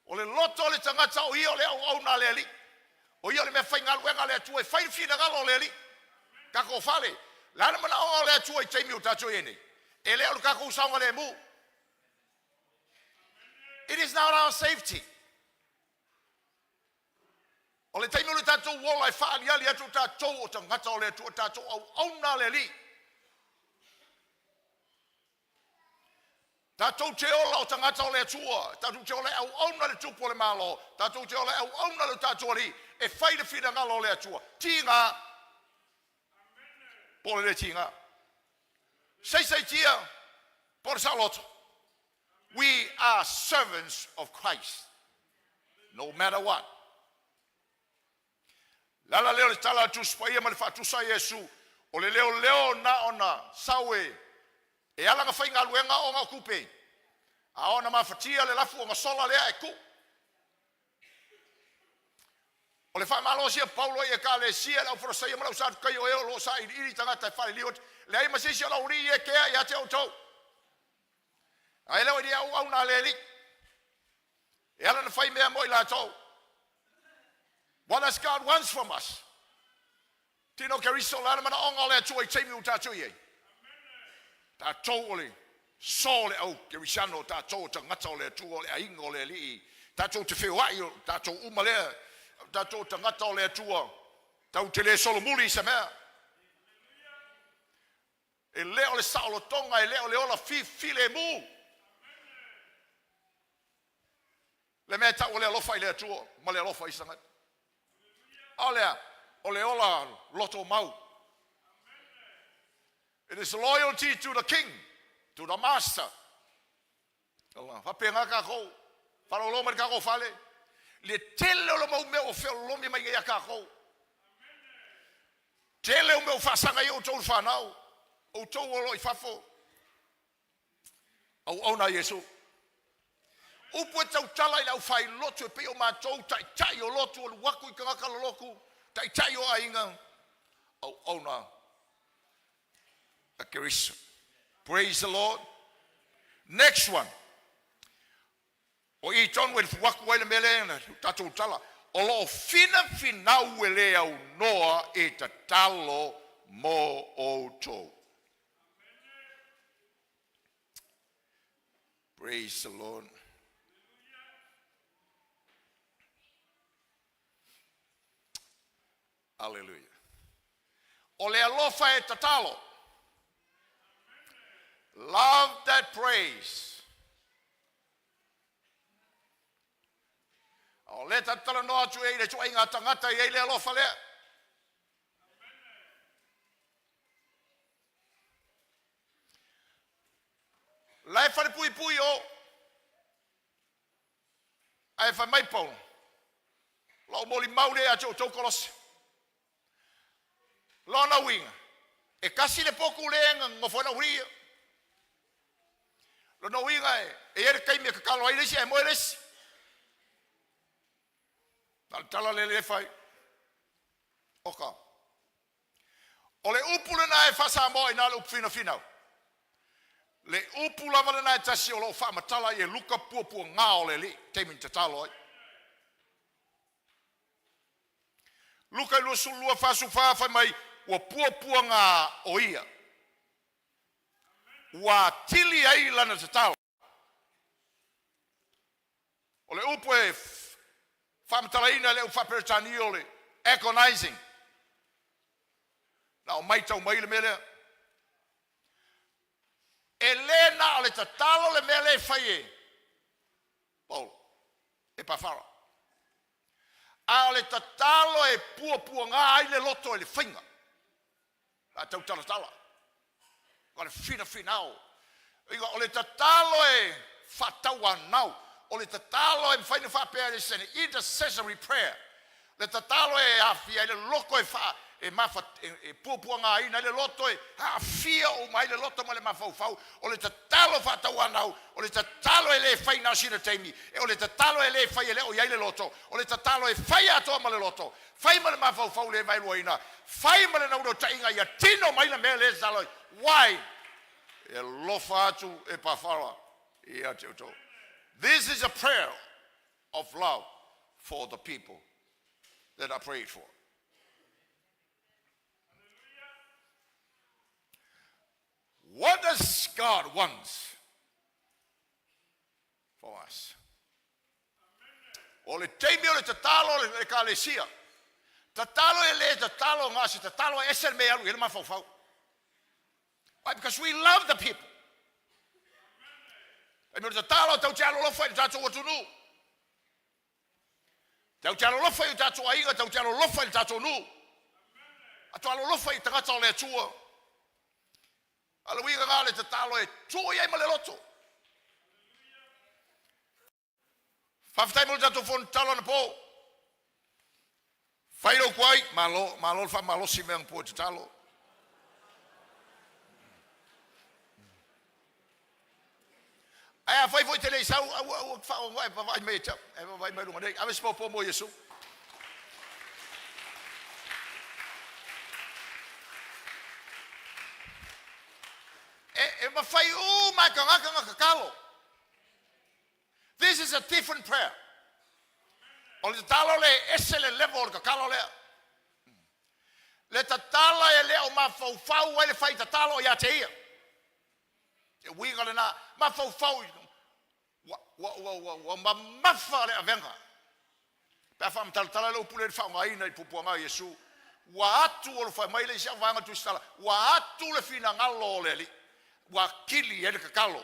O le loto le tangata o ia o le au na le li. O ia le me whai ngaluenga le atua e whai whina ngalo le li. Kako whale. Lana mana o le atua I teimi o tato ene. E leo le kako usaunga le mu. It is not our safety. O le teimi o le tato wola e whaani ali atu tato o tangata o le atua tato au na le li. Tatou te ola o tangata o le atua. Tatou te ola au na le tupo le malo. Tatou te ola au na le tato li. E whai le whina ngalo le atua. Tinga. Pole le tinga. Sei tia. Por saloto. We are servants of Christ. No matter what. Lala leo le tala tu spaia ma le fatusa Yesu. O le leo na ona sawe. E ala nga whainga luenga o ngā kupe. A ona mawhatia le lafu o ngā sola lea e ku. O le whai malo sia Paulo e ka le sia lau whara saia malau sātu kai o eo lo sa iri tangata e whare liot. Le ai masisi o lau ri e kea I ate au tau. A e leo I au na le li. E ala na whai mea mo I la tau. What does God wants from us? Tino keriso lana mana onga le atua I teimi u tātou iei. Tatou o le so le au ke risano tatou tangata o le atua o le ainga o le li tatou te whewai o tatou umalea tatou tangata o le atua tau te le solomuli sa mea e leo le saolo tonga e leo le ola file mu le mea tau o le alofa I le atua ma le alofa I sangat o le ola loto mau. It is loyalty to the king, to the master. Hapenga ka ko, para lo mer ka ko fale. Le tele lo mau me o fe lo me mai ka ko. Tele o me fa sanga yo to fa nau. O to lo I fafo. Au ona Yesu. O po tau tala I lau fai lotu pe o ma tou tai o lotu o waku I ka loku. Tai o ainga. Au ona. Praise the Lord. Next one. O I ton with waku le mele na tatou tala. O lo fina wele au noa e tatalo mo oto. Praise the Lord. Hallelujah. O le alofa e tatalo. Love that praise. O le tatala no atu e le tua inga tangata I le alofa lea. Lai whare pui o. Ai whai mai pau. Lau moli maure atu o tau kolosi. Lona winga. E kasi le poku lenga ngofona uria. Lona winga e ere kai me kakalo ai lesi e mo lesi. Tala le fai. Oka. O le upule na e fasa mo ina le upfina finau. Le upula vale na e tasi o lo fa matala e luka puapua ngā o le li. Teimin te talo ai. Luka I lusu lua fasu fai mai ua puapua ngā o ia. Ua tili ai lana te talo. O le upu e whamatala ina le uwhaperetani o le agonizing. o mai tau mai le mele. E le na o le tatalo le mele fai e. Paul, e pa fara. A o le tatalo e pua ngā ai le loto e le whainga. A tau talatala. Ka le fina o. Iga o le tatalo e whatau anau. O le tatalo e mwhaina whapea le sene. Intercessory prayer. Le tatalo e hawhia le loko e wha. E mafa e pua ngā ina le loto e hawhia o mai le loto ma le mawhau. O le tatalo whatau anau. O le tatalo e le whaina sina teimi. E o le tatalo e le whai e le o iai le loto. O le tatalo e whai atoa ma le loto. Whai ma le mawhau le vai loina. Whai ma le nauro tainga ia tino mai le mea le saloi. Why? E lofa atu e pawhara. Ia te uto. This is a prayer of love for the people that I prayed for. What does God want for us? O le teimi o le tatalo le kalesia. Tatalo e le tatalo ngasi, tatalo e ese me alu, ele mawhau. Why? Because we love the people. E me te talo tau te alo lofa i tatou atunu. Tau te alo lofa i tatou ainga, tau te alo lofa i tatou nu. A tu alo lofa i tangata o le atua. Alo winga ngā le te talo e tua iai ma le loto. Whawhitai mo le tatou whon talo na po. Whairo kuai, malo wha malosi meang po te talo. Ai foi tele sau vai me tap vai me lunga dei ave spo po mo Yesu e ma fai ma kanga kakalo. This is a different prayer. O le talo le esele level kakalo le tatala e le o ma fau ele fai tatalo ia te ia. E winga le na ma fau wa mafa le avenga. Pa fam tala lo pule fa ngai na pupu ngai Yesu. Wa atu o fa mai le sia vanga tu stala. Wa atu le fina ngalo le li. Wa kili e le kakalo.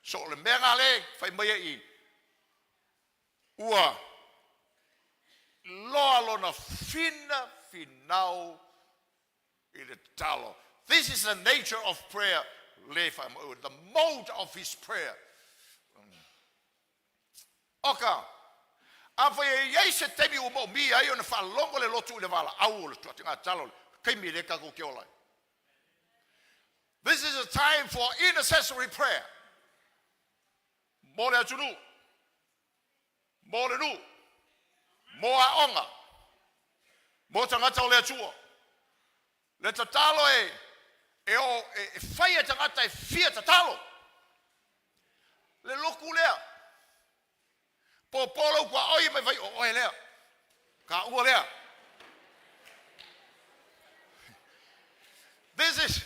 So le menga le fa mai I. Ua lo alo na finau I le talo. This is the nature of prayer. The mode of his prayer. Oka. Afa ye se temi o mo mi ai ona fa longo le lotu le vala au le tuatinga talo kai mi le ka ko kiola. This is a time for intercessory prayer. Mo le atunu. Mo le nu. Mo a onga. Mo tangata o le atua. Le tatalo e fai tangata e fia tatalo. Le loku lea. Po polo kwa oi me vai o lea. Ka ua lea. This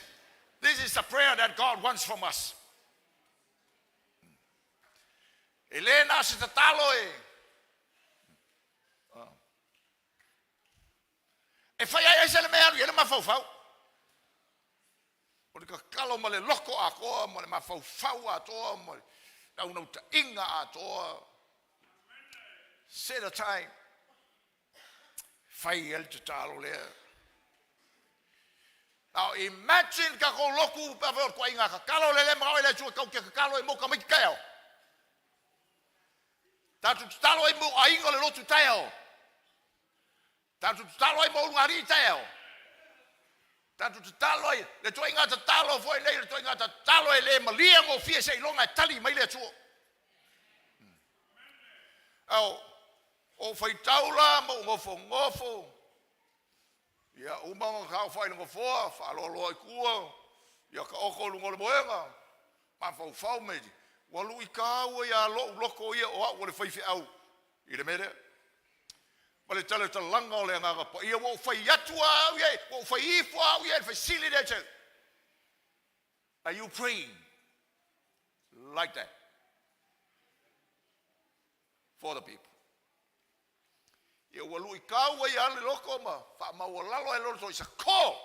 is the prayer that God wants from us. Elena se tatalo e fai ai se le mea ele mafau. O le kakalo ma le loko a koa, ma le mawhau a toa, ma le nau ta inga a toa. Set a time. Whai el te talo lea. Now imagine ka ko loku pa veo kwa inga kakalo le mao ele tua kau ke kakalo e moka mai keo. Tatu talo e mo a inga le lotu teo. Tatu talo e mo ngari teo. Tatu talo e le toi ngata talo foi nei le toi ngata talo e le malia ngo fie sei longa tali mai le tuo. O fai taula mo ngofo. Ia umanga ka fai ngofo fa lo kua. Ia ka oko lungo le moenga. Ma fau me. Wa lui ka o ia loko ia o le fai fi au. I le mere. Pale tala langa o le nganga pa ia wo fai atua au ye wo fai ifo au ye facility. Are you praying like that for the people? Ia walu I kau ai ale loko ma fa mawalalo e lolo isa ko.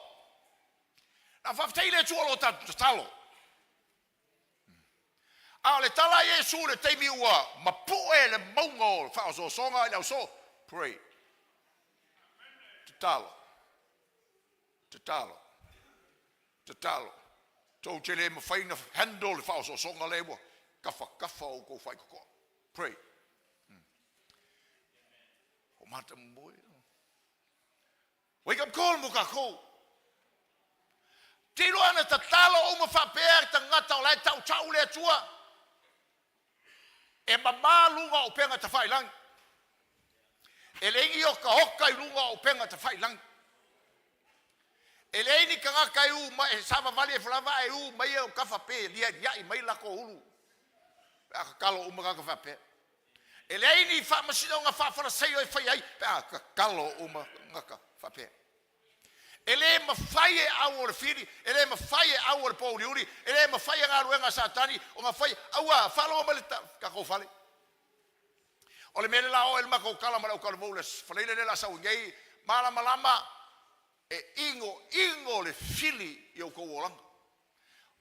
Na fa ftai le tu lo talo. A le tala Yesu le teimi ua ma pue le maungo fa so songa le so pray. Talo. Talo. Tau tele ma fai na handle fa so songa le mo kafa o ko fai ko. Pray. O mata mo. Wake up call mo ka ko. Tilo ana tatalo o ma fa per tangata o lai tau le tua. E mama lunga o penga ta fai lang. E lengi o ka hoka I lunga o penga ta fai lang. E leini ka ngaka I ma e sama vali e flava e u mai o kafa pe lia I mai lako ulu. A kalo o mga kafa pe. E leini fa masino nga fa fara seio e fai ai. A kalo o mga kafa pe. Ele ma fai e au le fili, ele ma fai e au le pauliuri, ele ma fai e ngā ruenga satani, o ma fai, aua, whalo ma le ka kou fale. O le mele la o el mako kala ma le ukala voules, whaleile le la sau ngei, malama, e ingo le fili I o kou olanga.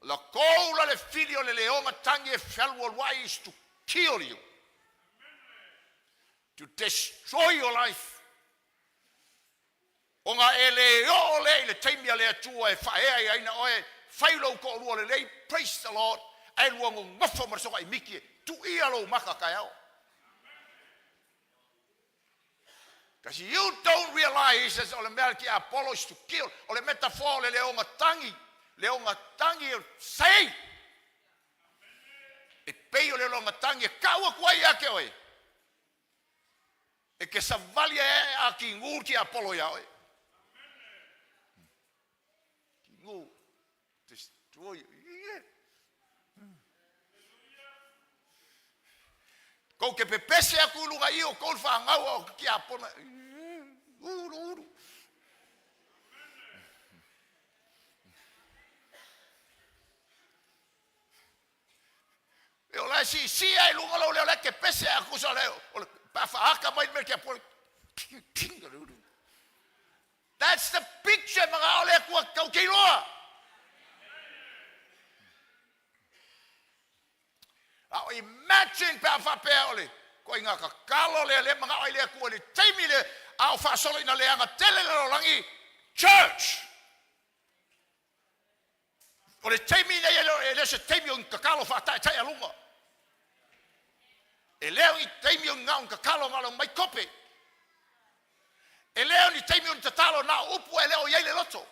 La koula le fili o le leonga tangi e whalua luai is to kill you. To destroy your life. O ngā e le taimia le atua e whaea I aina oe, whailo ko rua le lei, praise the Lord, e lua ngō ngofo marasoka I miki, tu ia lo maka kai au. Because you don't realize that o le mea ki Apollo is to kill, o le metaphor le leonga tangi sei. E pei o le leonga tangi, kaua kuai ake oe. E ke sa valia e a ki ngur ki Apollo ia oe. Go destroy you. Ko ke pepese aku lunga I o ko fa ngau o ki apona. Uru. E ola si ai lunga lo le ke pese aku so leo. Pa fa aka mai me ke apona. That's the picture mga ole ku kau kiloa. Now imagine pa fa pe ole ko inga ka kalo le mga ole ku ole taimi le au fa solo ina le anga tele le langi church. Ole taimi le se taimi un ka kalo fa tai alunga. E leo I taimi un nga un ka kalo ngalo mai kope. E leo ni taimi un tatalo na upu e leo iei le loto.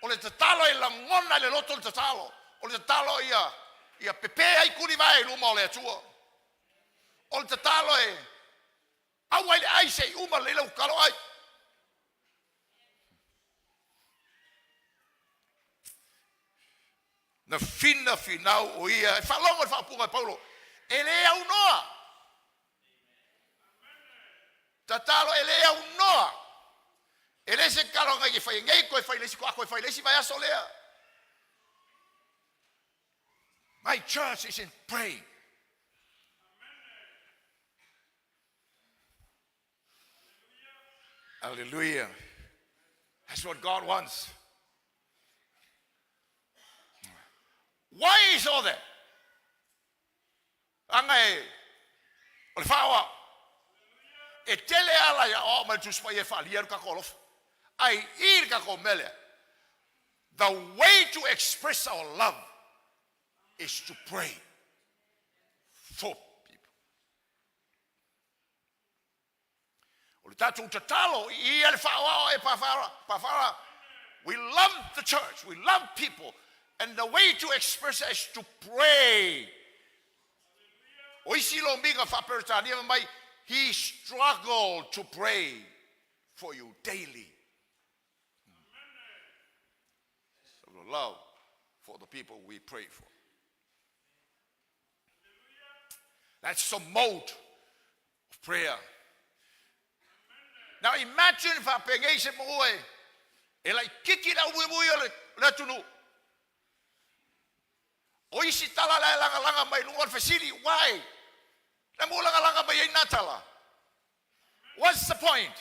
O le tatalo e langona le loto le tatalo. O le tatalo ia pepe ai kuri vai luma o le atua. O le tatalo e awa le ai se uma le lau kalo ai. Na finau o ia. E whalonga e whapunga Paulo. E lea unoa. Tatalo ele au noa. Ele se kalonga ki fai ngai ko fai lesi ko ako fai lesi vai asolea. My church is in praying. Hallelujah. That's what God wants. Why is all that? Angai o le fawa e tele ala ya o ma tus pa ye fa lier ka kolof ai ir ka komele. The way to express our love is to pray for people. O le tatu tatalo I le fawa e pa fara. We love the church. We love people. And the way to express it is to pray. O isi lo minga fa pertani mai. He struggled to pray for you daily. So the love for the people we pray for. That's the mode of prayer. Now imagine if I pengese moe, elai kiki la uimuia le tunu. O isi tala la langa mai lunga fasili, why? Na mo langa mai ai natala. What's the point?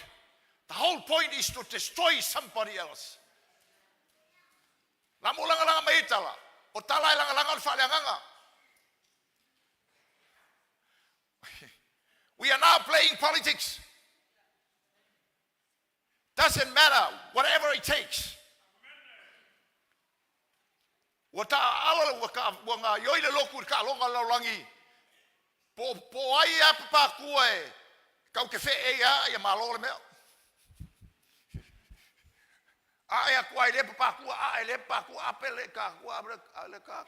The whole point is to destroy somebody else. Lamu langa maitala. O talai langa whaleanganga. We are now playing politics. Doesn't matter, whatever it takes. Wata ala wanga yoile loku ka longa laulangi. Po ai apa kue. Kau ke fe ya malole me. Ai aku le papa ku ai le papa ku apele ka ku abre le ka.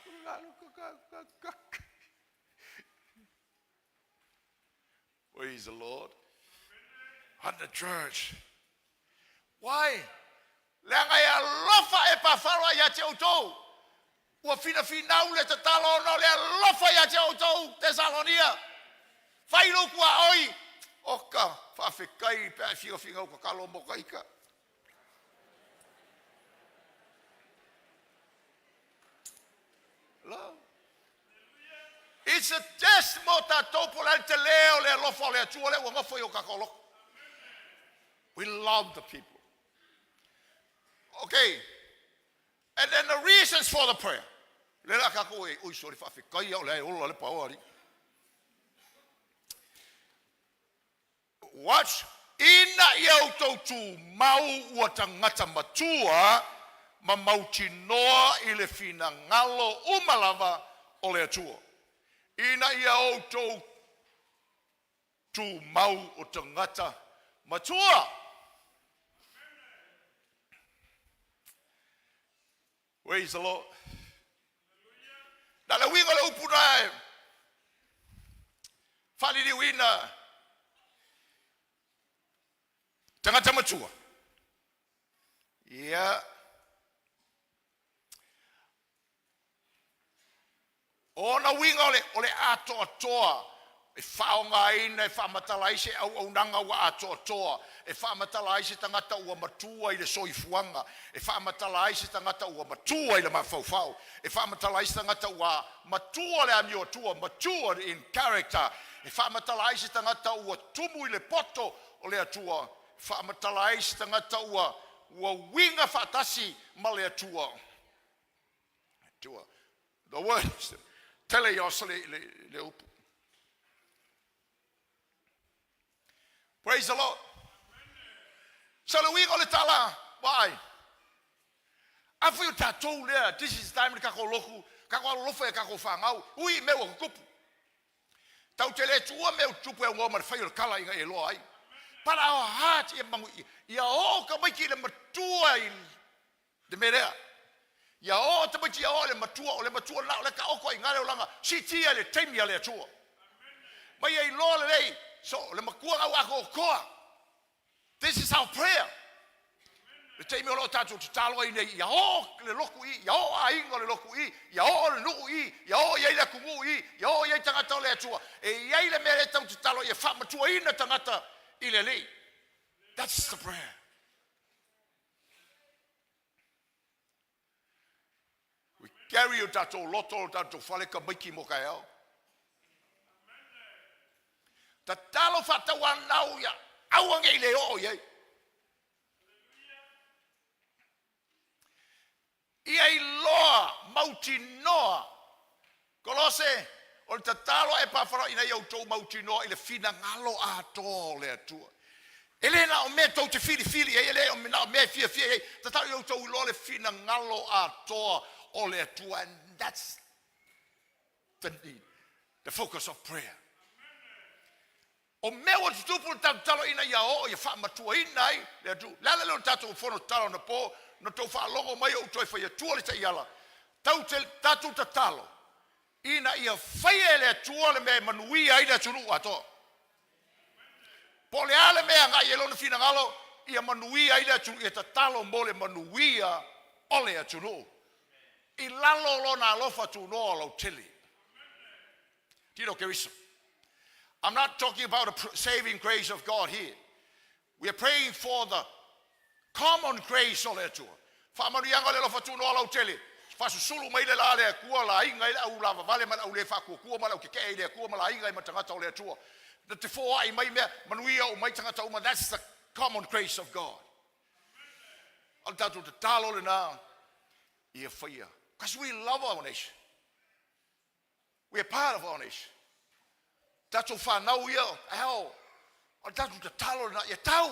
Praise the Lord. At the church. Why? Langa ya lofa e pa fara ya te auto. Wa fina le te talo no le lofa ya te auto Tesalonia. Fai lo ku oi. Oka fa fe kai pe fio finga ko kalo mo kai ka. Love. It's a testimony that we love the people. Okay. And then the reasons for the prayer. Watch. Ina iau tu mau ua tangata matua ma mauti noa I le fina ngalo umalava o le atua. Ina iau tu mau o tangata matua. Praise the Lord. Dala winga le upuna fali di wina tangata matua. Yeah. Ona winga ole ato atoa e faonga ina e whamatalaise au nanga wa ato atoa e whamatalaise tangata ua matua I le soifuanga e whamatalaise tangata ua matua I le mawhauwhau e whamatalaise tangata ua matua le amio atua mature in character e whamatalaise tangata ua tumu I le poto o le atua whamatalaise tangata ua winga whatasi ma le atua the words tele yos le upu. Praise the Lord. So the week on the tala, why? I feel tatou there. This is time to kako loku, kako lofu e kako fangau. Ui me wo kupu. Tau tele tua me tupu e ngoma fail kala inga elo ai. But our heart e mangu ia o ka mai ki le matua I de merea. Ya o te mati o le matua la le ka oko I ngale olanga si tia le taimi le atua mai ai lo le so le makua au ako koa. This is our prayer. Le taimi o lo tatu te talo I nei ya o le loku I ya o a ingo le loku I ya o le nuku I ya o ia le kumu I ya o ia tangata le atua e ia le mere tau te talo ia wha matua ina tangata I le lei. That's the prayer. Carry you tato loto tato fale ka miki mo ka eo. Ta talo fata wan nau ya awang e le o ye. Ia I loa mauti noa. Kolose o ta talo e pa fara ina yo to mauti noa I le fina ngalo a to le atua. Elena o me to te fili ele o me na me fia ta talo yo to lo le fina ngalo a to. And that's the need, the focus of prayer. O me o tupu talo ina ia o ia wha matua ina I le atu. Lala leo tatu whono talo na po, no tau wha longo mai o toi whaia tua le ta iala. Tatu ta talo. Ina ia whaia le atua le me manuia ina tunu ato. Po le ale mea ngai e lona fina ngalo, ia manuia ina tunu, ia ta talo mo le manuia o le atunu. I lalo lona alofa tu no lo tili. Tino keriso. I'm not talking about the saving grace of God here. We are praying for the common grace of letua. Famari yanga le lofa tu no lo tili. Fasu sulu mai le la le kua la inga le au lava vale man au le fa kua ma le ke le kua ma la inga I matangata o le tua. Na te fō ai mai mea, manuia o mai tangata uma, that's the common grace of God. Al tātou te tālo le nā, ia whaia. Because we love our nation. We are part of our nation. Tātou whanau ia, ao, al tātou te tālo le nā, ia tau.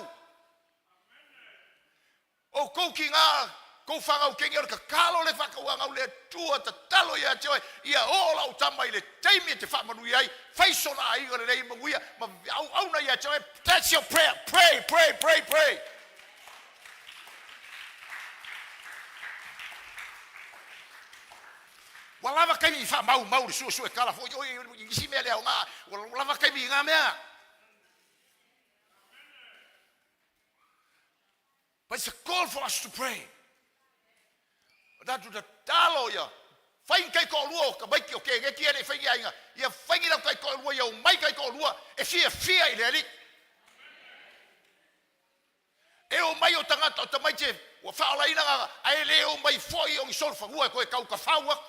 O kou ki ngā, kou whangau kengi ora ka kālo le whakauangau le tua te talo ia te oi, ia ola o tamai le teimi te whamanui ai, whaisona ai ngare rei manguia, ma au na ia te oi, that's your prayer, pray, pray, pray, pray. Walava kai mi wha mau le sua kala fo, oi, isi mea leo ngā, walava kai mi ngā mea. But it's a call for us to pray. Tātou te tālo ia. Whain kai ko lua, ka maiki o ke ngeki ere whaingi ainga. Ia whaingi rau kai ko lua, ia o mai kai ko lua, e fia i le ali. E o mai o tangata o tamai te, ua whaola ina nganga, a e le o mai foi o i sol whangua, koe kau ka whaua.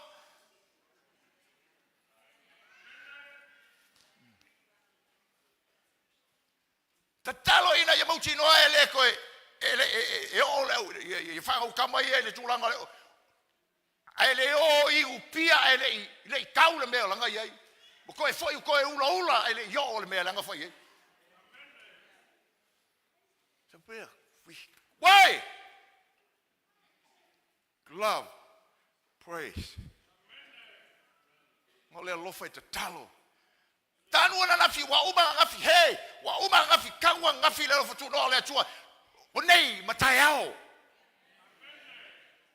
Ta talo ina ia mauti noa e le koe, e o leo, e whangau kamai e le tūlanga leo. Ai le o I upia ai le kau le mea langa iai. Mo koe foi koe ula ai le yo le mea langa foi iai. So prayer. Why? Love, praise. Mo le lofa te talo. Tanu na nafi wa uma ngafi hey, wa uma ngafi kawa ngafi le lofa tu no le tua. O nei matai ao.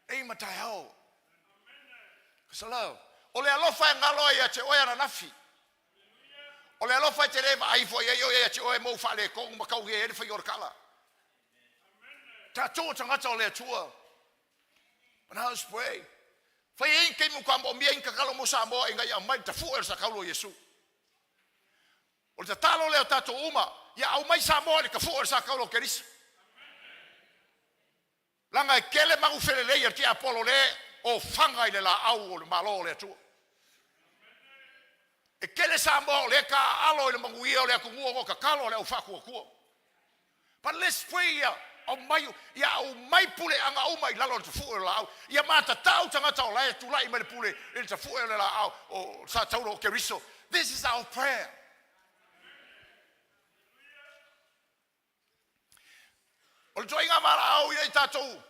Ei matai ao. Salau. O le alofa ngalo ia te oia na nafi. O le alofa te rema ai fo ia te oia mo fa le ko ma kau ge e fa yor kala. Ta to tangata o le tua. But now let's pray. Fa e ke mo kwambo mia inka kalo mo sa mo inga ia mai ta fu sa kaulo Yesu. O te talo le tato uma, ia au mai sa mo le ka fu sa kaulo Kristo. Langa e kele mangu fele le ia te Apollo le o whanga i le la au o le malo le atua. E kele sa mo le ka alo i le manguia o le akungua o ka kalo le au whakua kua. But let's pray ia au mai pule anga au mai lalo le tafu e la au. Ia mata tau tangata o lae tulai mai le pule i le tafu e la au o sa tauro o Keriso. This is our prayer. O le toinga mara au i tatou.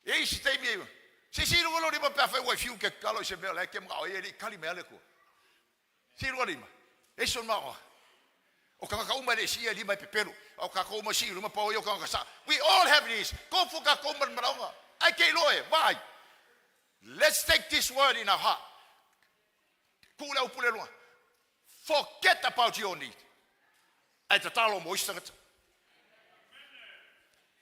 E isi teimi e. Si rungo lima pe fa wa fiu ke kalo se me la ke ma e kali me le ko. Si rungo lima. E son ma. O ka ka uma le si e lima pe peru. O ka ka uma si lima pa o ka sa. We all have this. Ko fu ka ko man maronga. Ai ke loe. Why? Let's take this word in our heart. Kula upule lo. Forget about your need. Ai te talo mo istanga.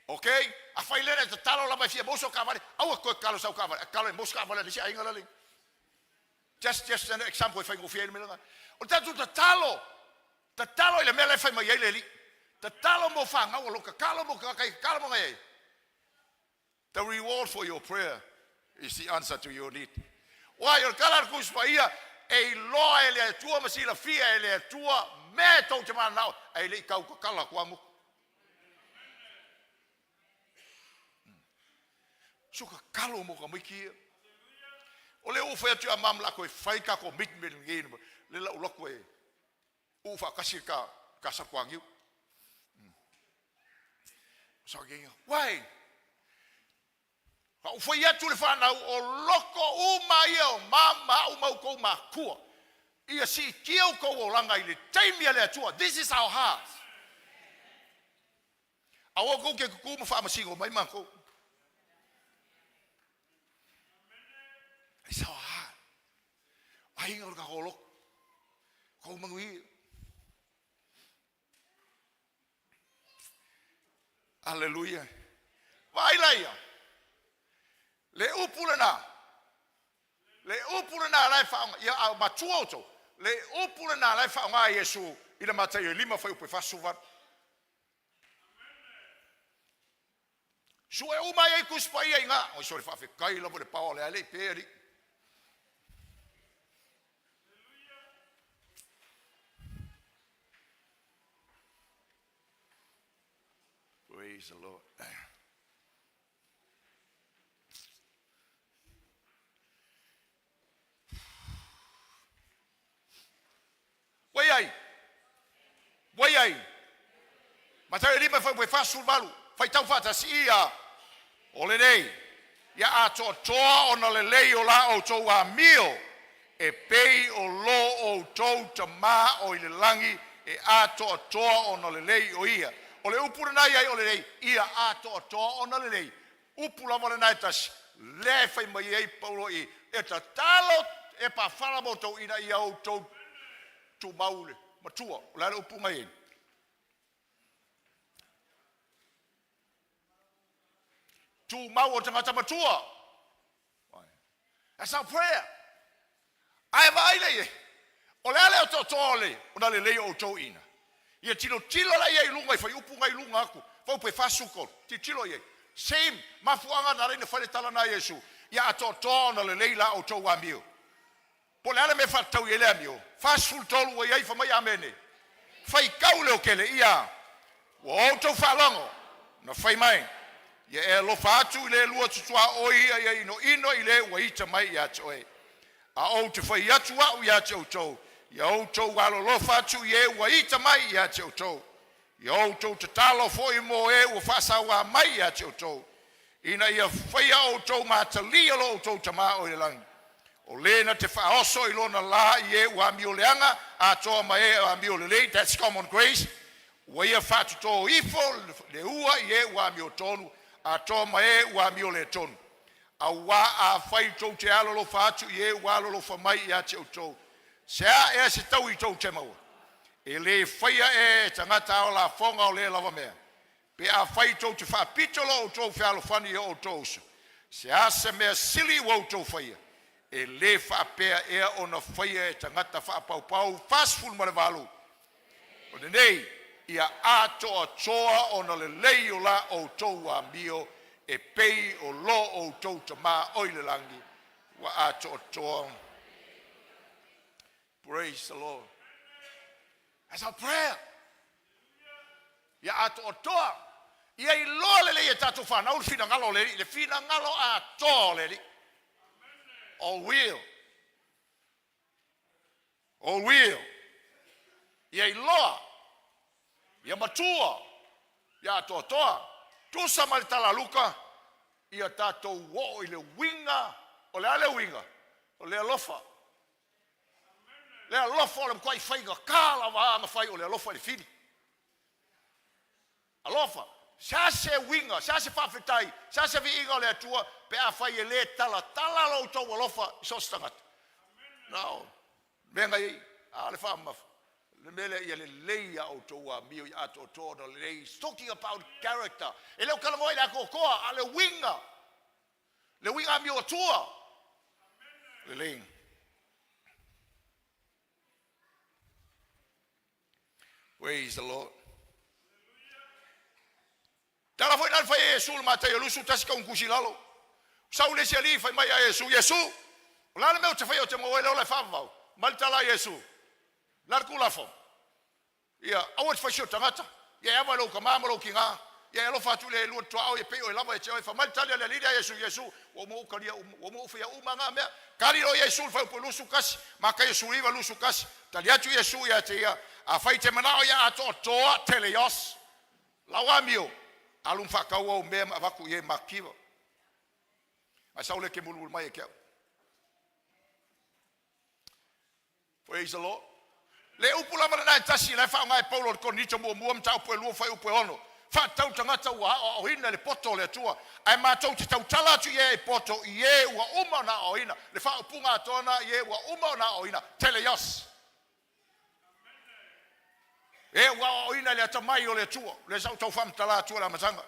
Okay? A failere te talo la mai fia moso kavale. Au ko kalo sa kavale. Kalo moso kavale di ai ngala. Just an example if I go fia me. O tatu te talo. Te talo ile mele fai mai ele. Te talo mo fanga o lo ka kalo mo ka kai kalo mo ngai. The reward for your prayer is the answer to your need. Why your kalar kus paia e lo ele tua masila fia ele tua me to te mana ai le kau ka kala kwangu. Suka kalo mo ka miki. O le ufa tu amam la ko fai ka ko mit mit ngin le la uloko e. Ufa kasi ka sa kwangiu. So geng. Why? Ka ufa ia tu le fa na o loko uma ia mama uma ko ma ku. Ia si kio ko o langa ile taimi le tua. This is our heart. Awo ko ke ku ma fa ma singo mai ma ko. It's our heart. Ai ngor ka holo. Ko mangui. Hallelujah. Vai laia. Le upulana. Le upulana lai fa ia au matuoto. Le upulana lai fa nga Yesu ina matai lima fa upe fa suva. Sue uma ia kuspa ia nga. O sori fa fe kai lo le pa le ale peri. Praise the Lord. Wai ai. Matai rima fai fasul malu. Fai tau fata si ia. Ole nei. Ia ato toa ona le lei o la o tau a mio. E pei o lo o tau ta ma o ile langi. E ato toa ona le lei o ia. Ole upura nai ai ole nei. Ia ato toa ona le lei. Upula vale nai tas. Le fai mai ei paulo i. E ta talo e pa fala mo tau ina ia o tau. Tu maule. Matua. Ole upunga i. Tu mau o tangata matua. That's our prayer. Ai vai le. O le ale o to tole, o na le o to ina. Ia tilo la ia ilunga fai upunga ilunga aku. Fau pe fasuko. Ti tilo ia. Same mafuanga na rene fai tala na Yesu. Ia ato to na le la o to wa mio. Po le ale me fa tau ele mio. Fasul tolu ia fa mai amene. Fai kaule o kele ia. Wo to fa longo. Na fai mai. Ia e lo fatu le lua tutua oi ia ino ile waita mai ia toe. A o te fai atu au ia te autou. Ia o tou walo lo fatu ie waita mai ia te autou. Ia o tou te talo foi mo e o fasa wa mai ia te autou. Ina ia fai o tou matalia lo tou tama o ilang. O lena te faoso i lona la ie wa mioleanga a toa mai a miolele. That's common grace. Wa ia fatu to ifo le ua ie wa miotonu. A toma e wa miole tonu. A wa a fai tau te alolo fatu e wa alolo fa mai ia te autou. Sea e se tau i tau te maua. E le faia e tangata o la fonga o le lava mea. Pe a fai tau te wha pitolo o tau whialo fani o tau su. Sea se mea sili o tau faia. E le wha pea ea o na faia e tangata wha pau pau. Fast full mare valu. O de nei. Ia ato toa o na le lei o la o tou a mio e pei o lo o tou tama oile langi wa ato toa. Praise the Lord. That's our prayer. Ia ato toa. Ia I lo le le tatu whana ul fina ngalo le fina ngalo a toa le. All will. All will. Ia I loa. Ia matua, ia toa, tu sama tala luka, ia tatou wo ile winga, o le ale winga, o le alofa. Le alofa le mkwai whainga kala wa ama whai o le alofa le fini. Alofa, sa se winga, sa se whawhetai, sa se vi inga le atua, pe a whai e le tala lo tau alofa, so stangat. Now, menga i, a le whamafu. Le mele ia le leia o toa mio i ato toa le lei. Talking about character. E leo kala moe la kokoa a le winga. Le winga mio o toa. Le lei. Praise the Lord. Tala foi nan fai Yesu le matai lusu tasika un kusilalo. Sau le siali fai mai a Yesu. Yesu. La me o te fai o te moe le favau. Maltala Yesu. Larku lafo. Ia, awat fasio tangata. Ia ava lo kama lo kinga. Ia lo fatu le lu toa o e pe o lava e che o fa maltale le lidia Yesu. O mo kalia o mo fia umanga me. Kali lo Yesu fa po lusu kas, maka Yesu iva lusu kas. Taliatu Yesu ia te ia. A fai te manao ia ato toa teleos. Lawamio. Alum fa ka o me avaku ye makiva. A saule ke mulul mai ke. Praise the Lord. Le upula mana na tasi na fa ngai Paulo ko ni tomo mo mta po lu fa upo ono fa tau tangata wa o hina le poto le tua ai ma tau te tau tala tu ye poto ye wa uma na o hina le fa upunga tona ye wa uma na o hina teleos e wa o hina le tamai o le tua le sa tau fam tala tua la matanga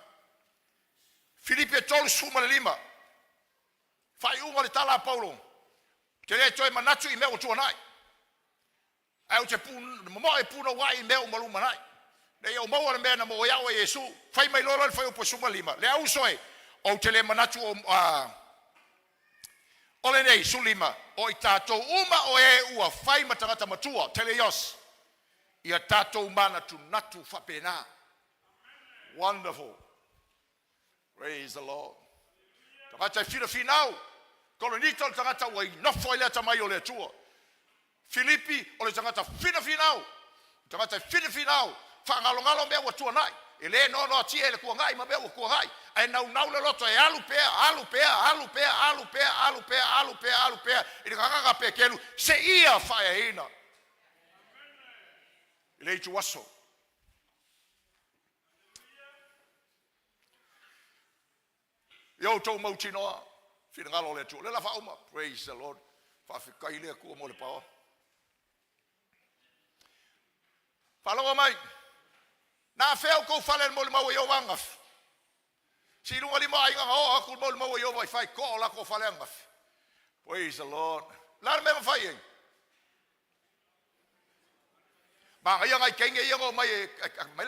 Filipe tol suma le lima fa unga le tala Paulo te le toi manatu I me o tua nai au te pun mo e puna wai me o maluma nai le o mo me na mo ya o Yesu fai mai lolo fai o posuma lima le au soe o te le manatu o le nei sulima o I tatou uma o e ua fai matangata matua teleos ia tatou mana tu natu fapena wonderful Praise the Lord. Tangata fina finau. Kolonito le tangata wai nofo ile tamai o le tua. Filipi o le tangata fina finau. Tangata fina finau. Whangalongalo mea wa tua nai. Ele no no tia ele kua ngai ma mea wa kua ngai. Ai nau le loto e alu pea. Ile kanga pe kelu se ia faya ina. Ile tu waso. Yo to mochinoa. Fina ngalo le tu. Le la fa uma. Praise the Lord. Fa fika ile ku mo le pa. Falo mai. Na feo ko fale mo le mau yo wangaf. Si lunga lima ai nga ho aku mo le mau yo vai fai ko la ko fale ngaf. Praise the Lord. La me fai. Ba ai nga kenge yo mai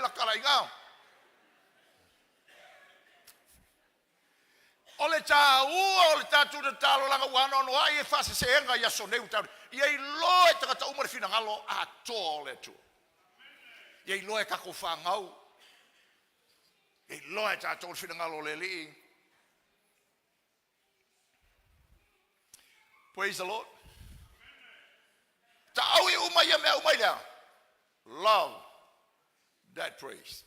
la kala nga. Ole tatou de talo langa wana no ai fa se enga ya so neu tau. Ye lo e tata umar fina ngalo a tole tu. Ye lo e ka ko fa ngau. Ye lo e tatou fina ngalo le li. Praise the Lord. Ta au e umai ya me umai la. Love that praise.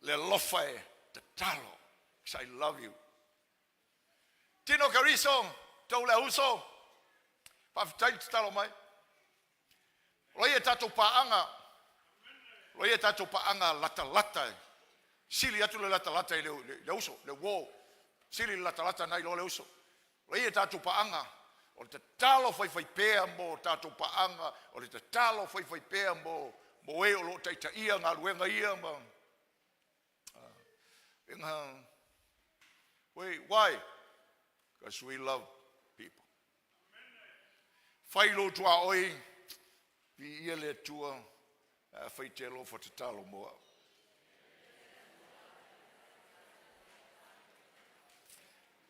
Le lofae te talo. I love you. Tino Cariso, Tola Uso, Paftai Talo mai. Loye tatou paanga. Loye tatou paanga lata. Sili atu le lata le uso, le wo. Sili lata nai lo le uso. Loye tatou paanga. O te talo fai pea mo tatou paanga. O te talo fai pea mo e o lo taita ia ngā luenga ia ma. Why? Because we love people. Whailo tua oi, pi ia le tua, whai te alofa te talo moa.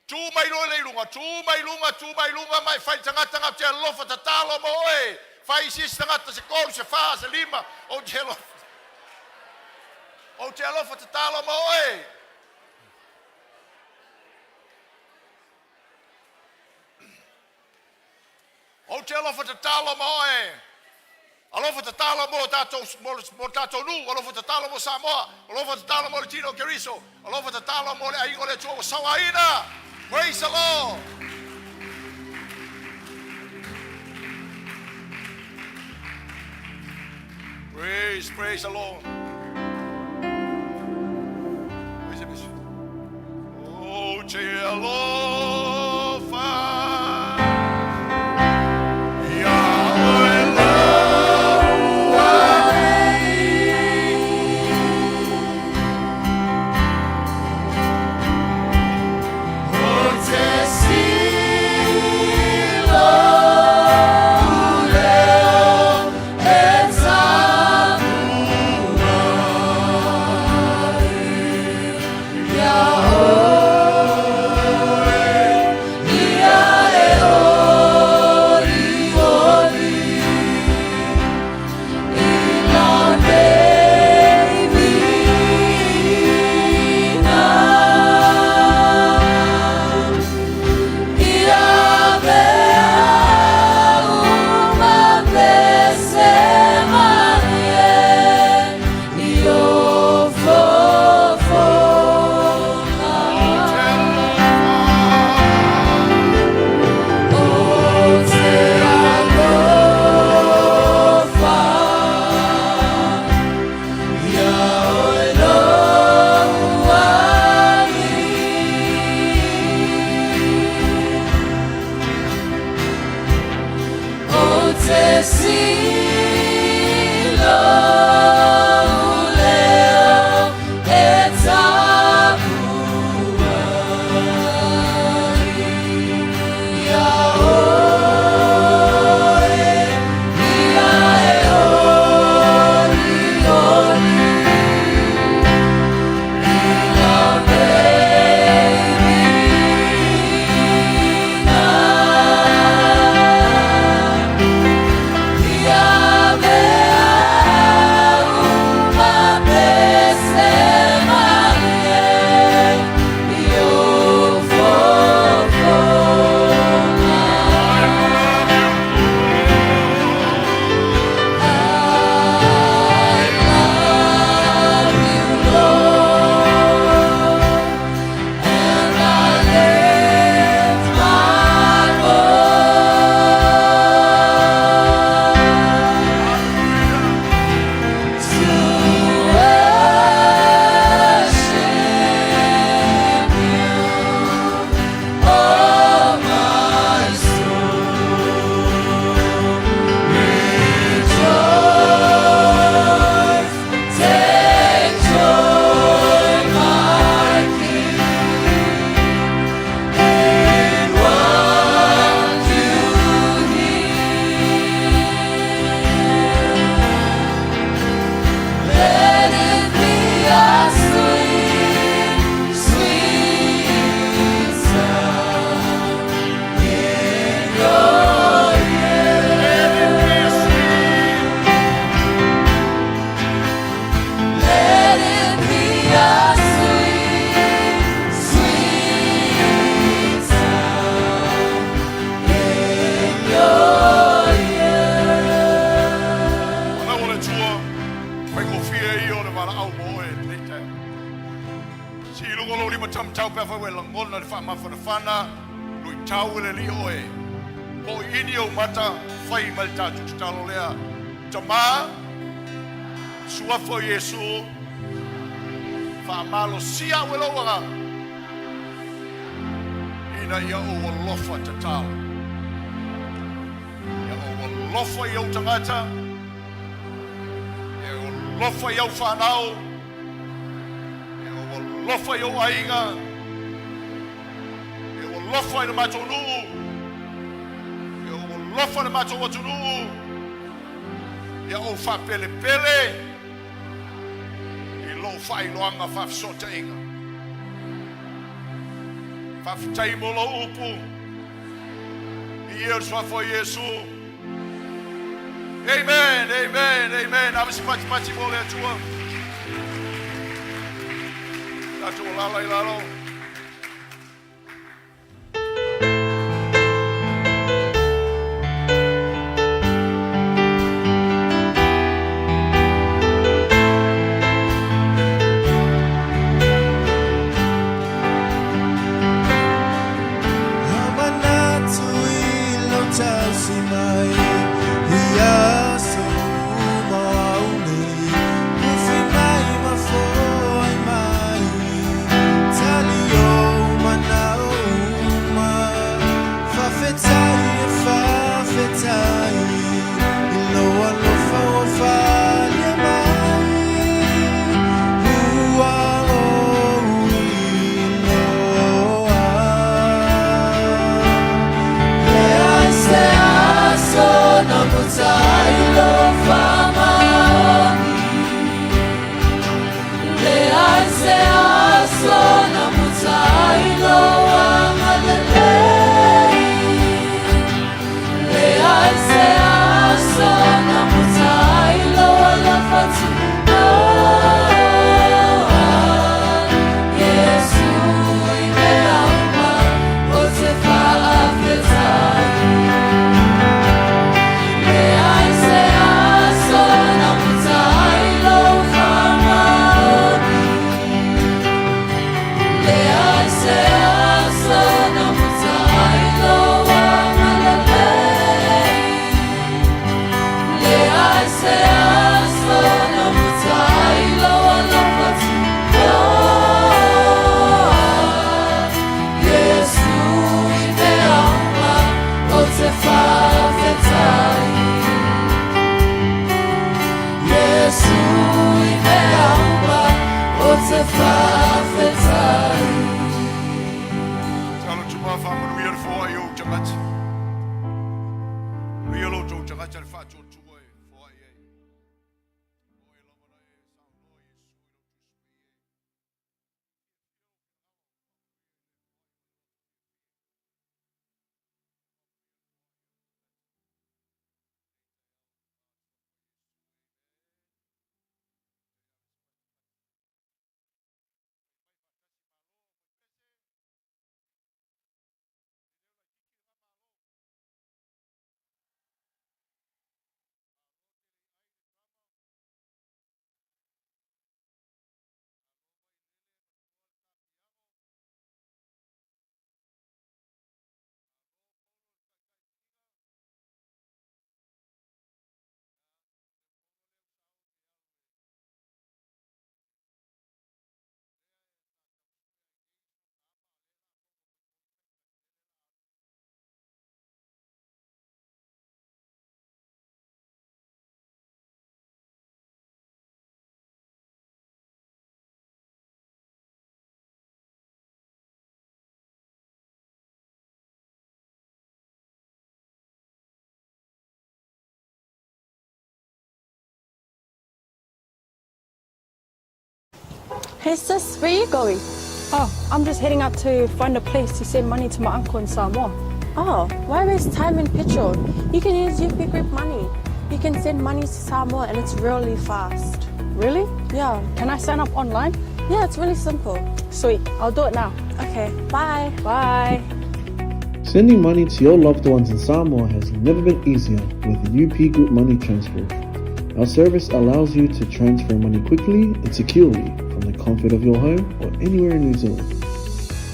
Tu mai lunga, mai whai tangata te alofa te talo moa e. Whai sis tangata se kou, se wha, se lima, o te alofa te talo moa e. O te alofa te talo mo e. Alofa te talo mo tatou nu. Alofa te talo mo Samoa. Alofa te talo mo le Tino Cariso. Alofa te talo mo le aingo le tua sawaina. Praise the Lord. Praise the Lord. O te alofa. 𝚟𝚒𝚍𝚎𝚘 au mo e lita. Si lungo lima tam tau pe fa wela ngona fa ma fa lui tau le li oe. Po ini o mata fai mal tatu talo lea. Tama sua fo Yesu fa malo sia wela wanga. Ina ia o lofa tatal. Ia o lofa ia o tangata. Ia o lofa ia o whanau. Ia o lofa ia o ainga. Ia o lofa ia o matonu. Ia o lofa ia o matonu. Ia o fa pele pele. I lo fa iloanga fa sota inga. Fa fitai mo lo upu. I ia sua fo Yesu. Amen, amen, amen. Avisi pati mo le atua. Tatu lala i lalo. Hey sis, where are you going? Oh, I'm just heading out to find a place to send money to my uncle in Samoa. Oh, why waste time and petrol? You can use UP Group Money. You can send money to Samoa and it's really fast. Really? Yeah. Can I sign up online? Yeah, it's really simple. Sweet, I'll do it now. Okay, bye. Bye. Sending money to your loved ones in Samoa has never been easier with UP Group Money Transfer. Our service allows you to transfer money quickly and securely from the comfort of your home or anywhere in New Zealand.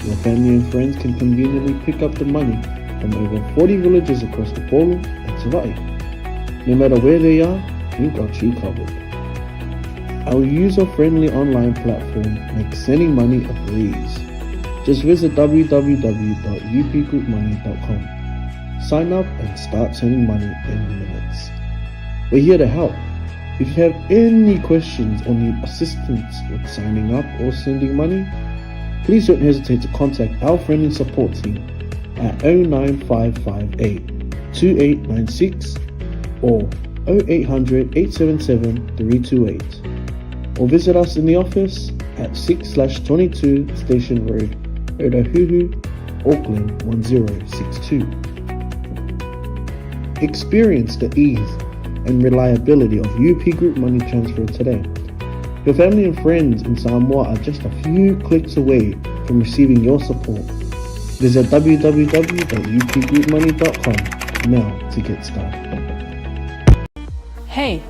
Your family and friends can conveniently pick up the money from over 40 villages across the Polu and 𝚟𝚒𝚍𝚍. No matter where they are, we've got you covered. Our user-friendly online platform makes sending money a breeze. Just visit www.upgroupmoney.com. Sign up and start sending money in minutes. We're here to help. If you have any questions or need assistance with signing up or sending money, please don't hesitate to contact our friendly support team at 09558 2896 or 0800-877-328, or visit us in the office at 6/22 Station Road, 𝚟𝚑𝚙𝚎𝚘, Auckland 1062. Experience the ease and reliability of UP Group Money Transfer today. Your family and friends in Samoa are just a few clicks away from receiving your support. Visit www.upgroupmoney.com now to get started. Hey,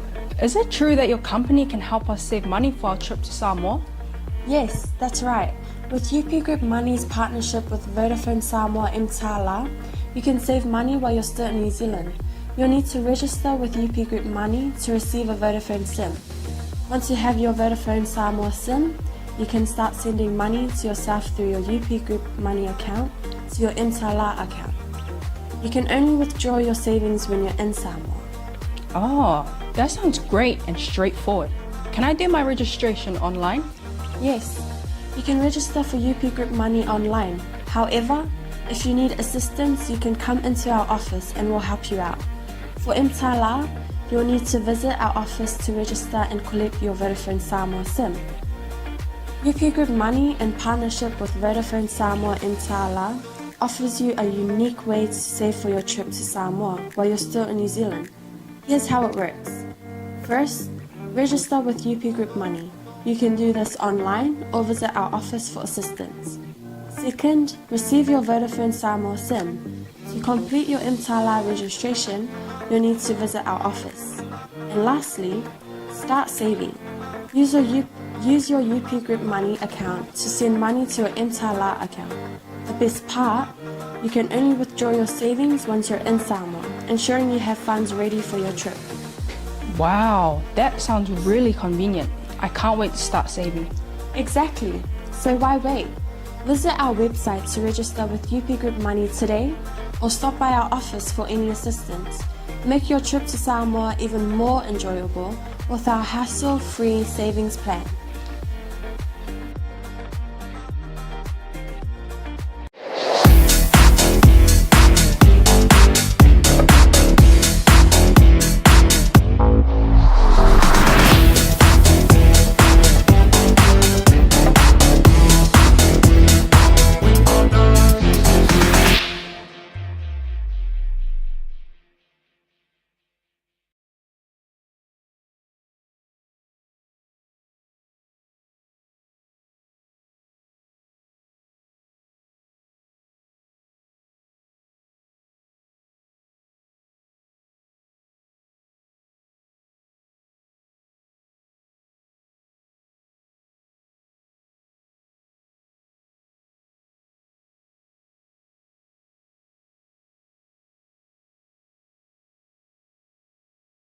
is it true that your company can help us save money for our trip to Samoa? Yes, that's right. With UP Group Money's partnership with Vodafone Samoa 𝚘𝚑𝚙𝚢𝚘, you can save money while you're still in New Zealand. You'll need to register with UP Group Money to receive a Vodafone SIM. Once you have your Vodafone Samoa SIM, you can start sending money to yourself through your UP Group Money account to your 𝚘𝚘𝚙𝚢 account. You can only withdraw your savings when you're in Samoa. Oh, that sounds great and straightforward. Can I do my registration online? Yes, you can register for UP Group Money online. However, if you need assistance, you can come into our office and we'll help you out. For 𝚘𝚘𝚙𝚢𝚘, you'll need to visit our office to register and collect your Vodafone Samoa SIM. UP Group Money, in partnership with Vodafone Samoa 𝚘𝚘𝚙𝚢𝚘, offers you a unique way to save for your trip to Samoa while you're still in New Zealand. Here's how it works. First, register with UP Group Money. You can do this online or visit our office for assistance. Second, receive your Vodafone Samoa SIM. To complete your 𝚘𝚘𝚙𝚢𝚘 registration, you'll need to visit our office. And lastly, start saving. Use your UP Group Money account to send money to your 𝚘𝚘𝚙𝚢𝚘 account. The best part, you can only withdraw your savings once you're in Samoa, ensuring you have funds ready for your trip. Wow, that sounds really convenient. I can't wait to start saving. Exactly. So why wait? Visit our website to register with UP Group Money today, or stop by our office for any assistance. Make your trip to Samoa even more enjoyable with our hassle-free savings plan.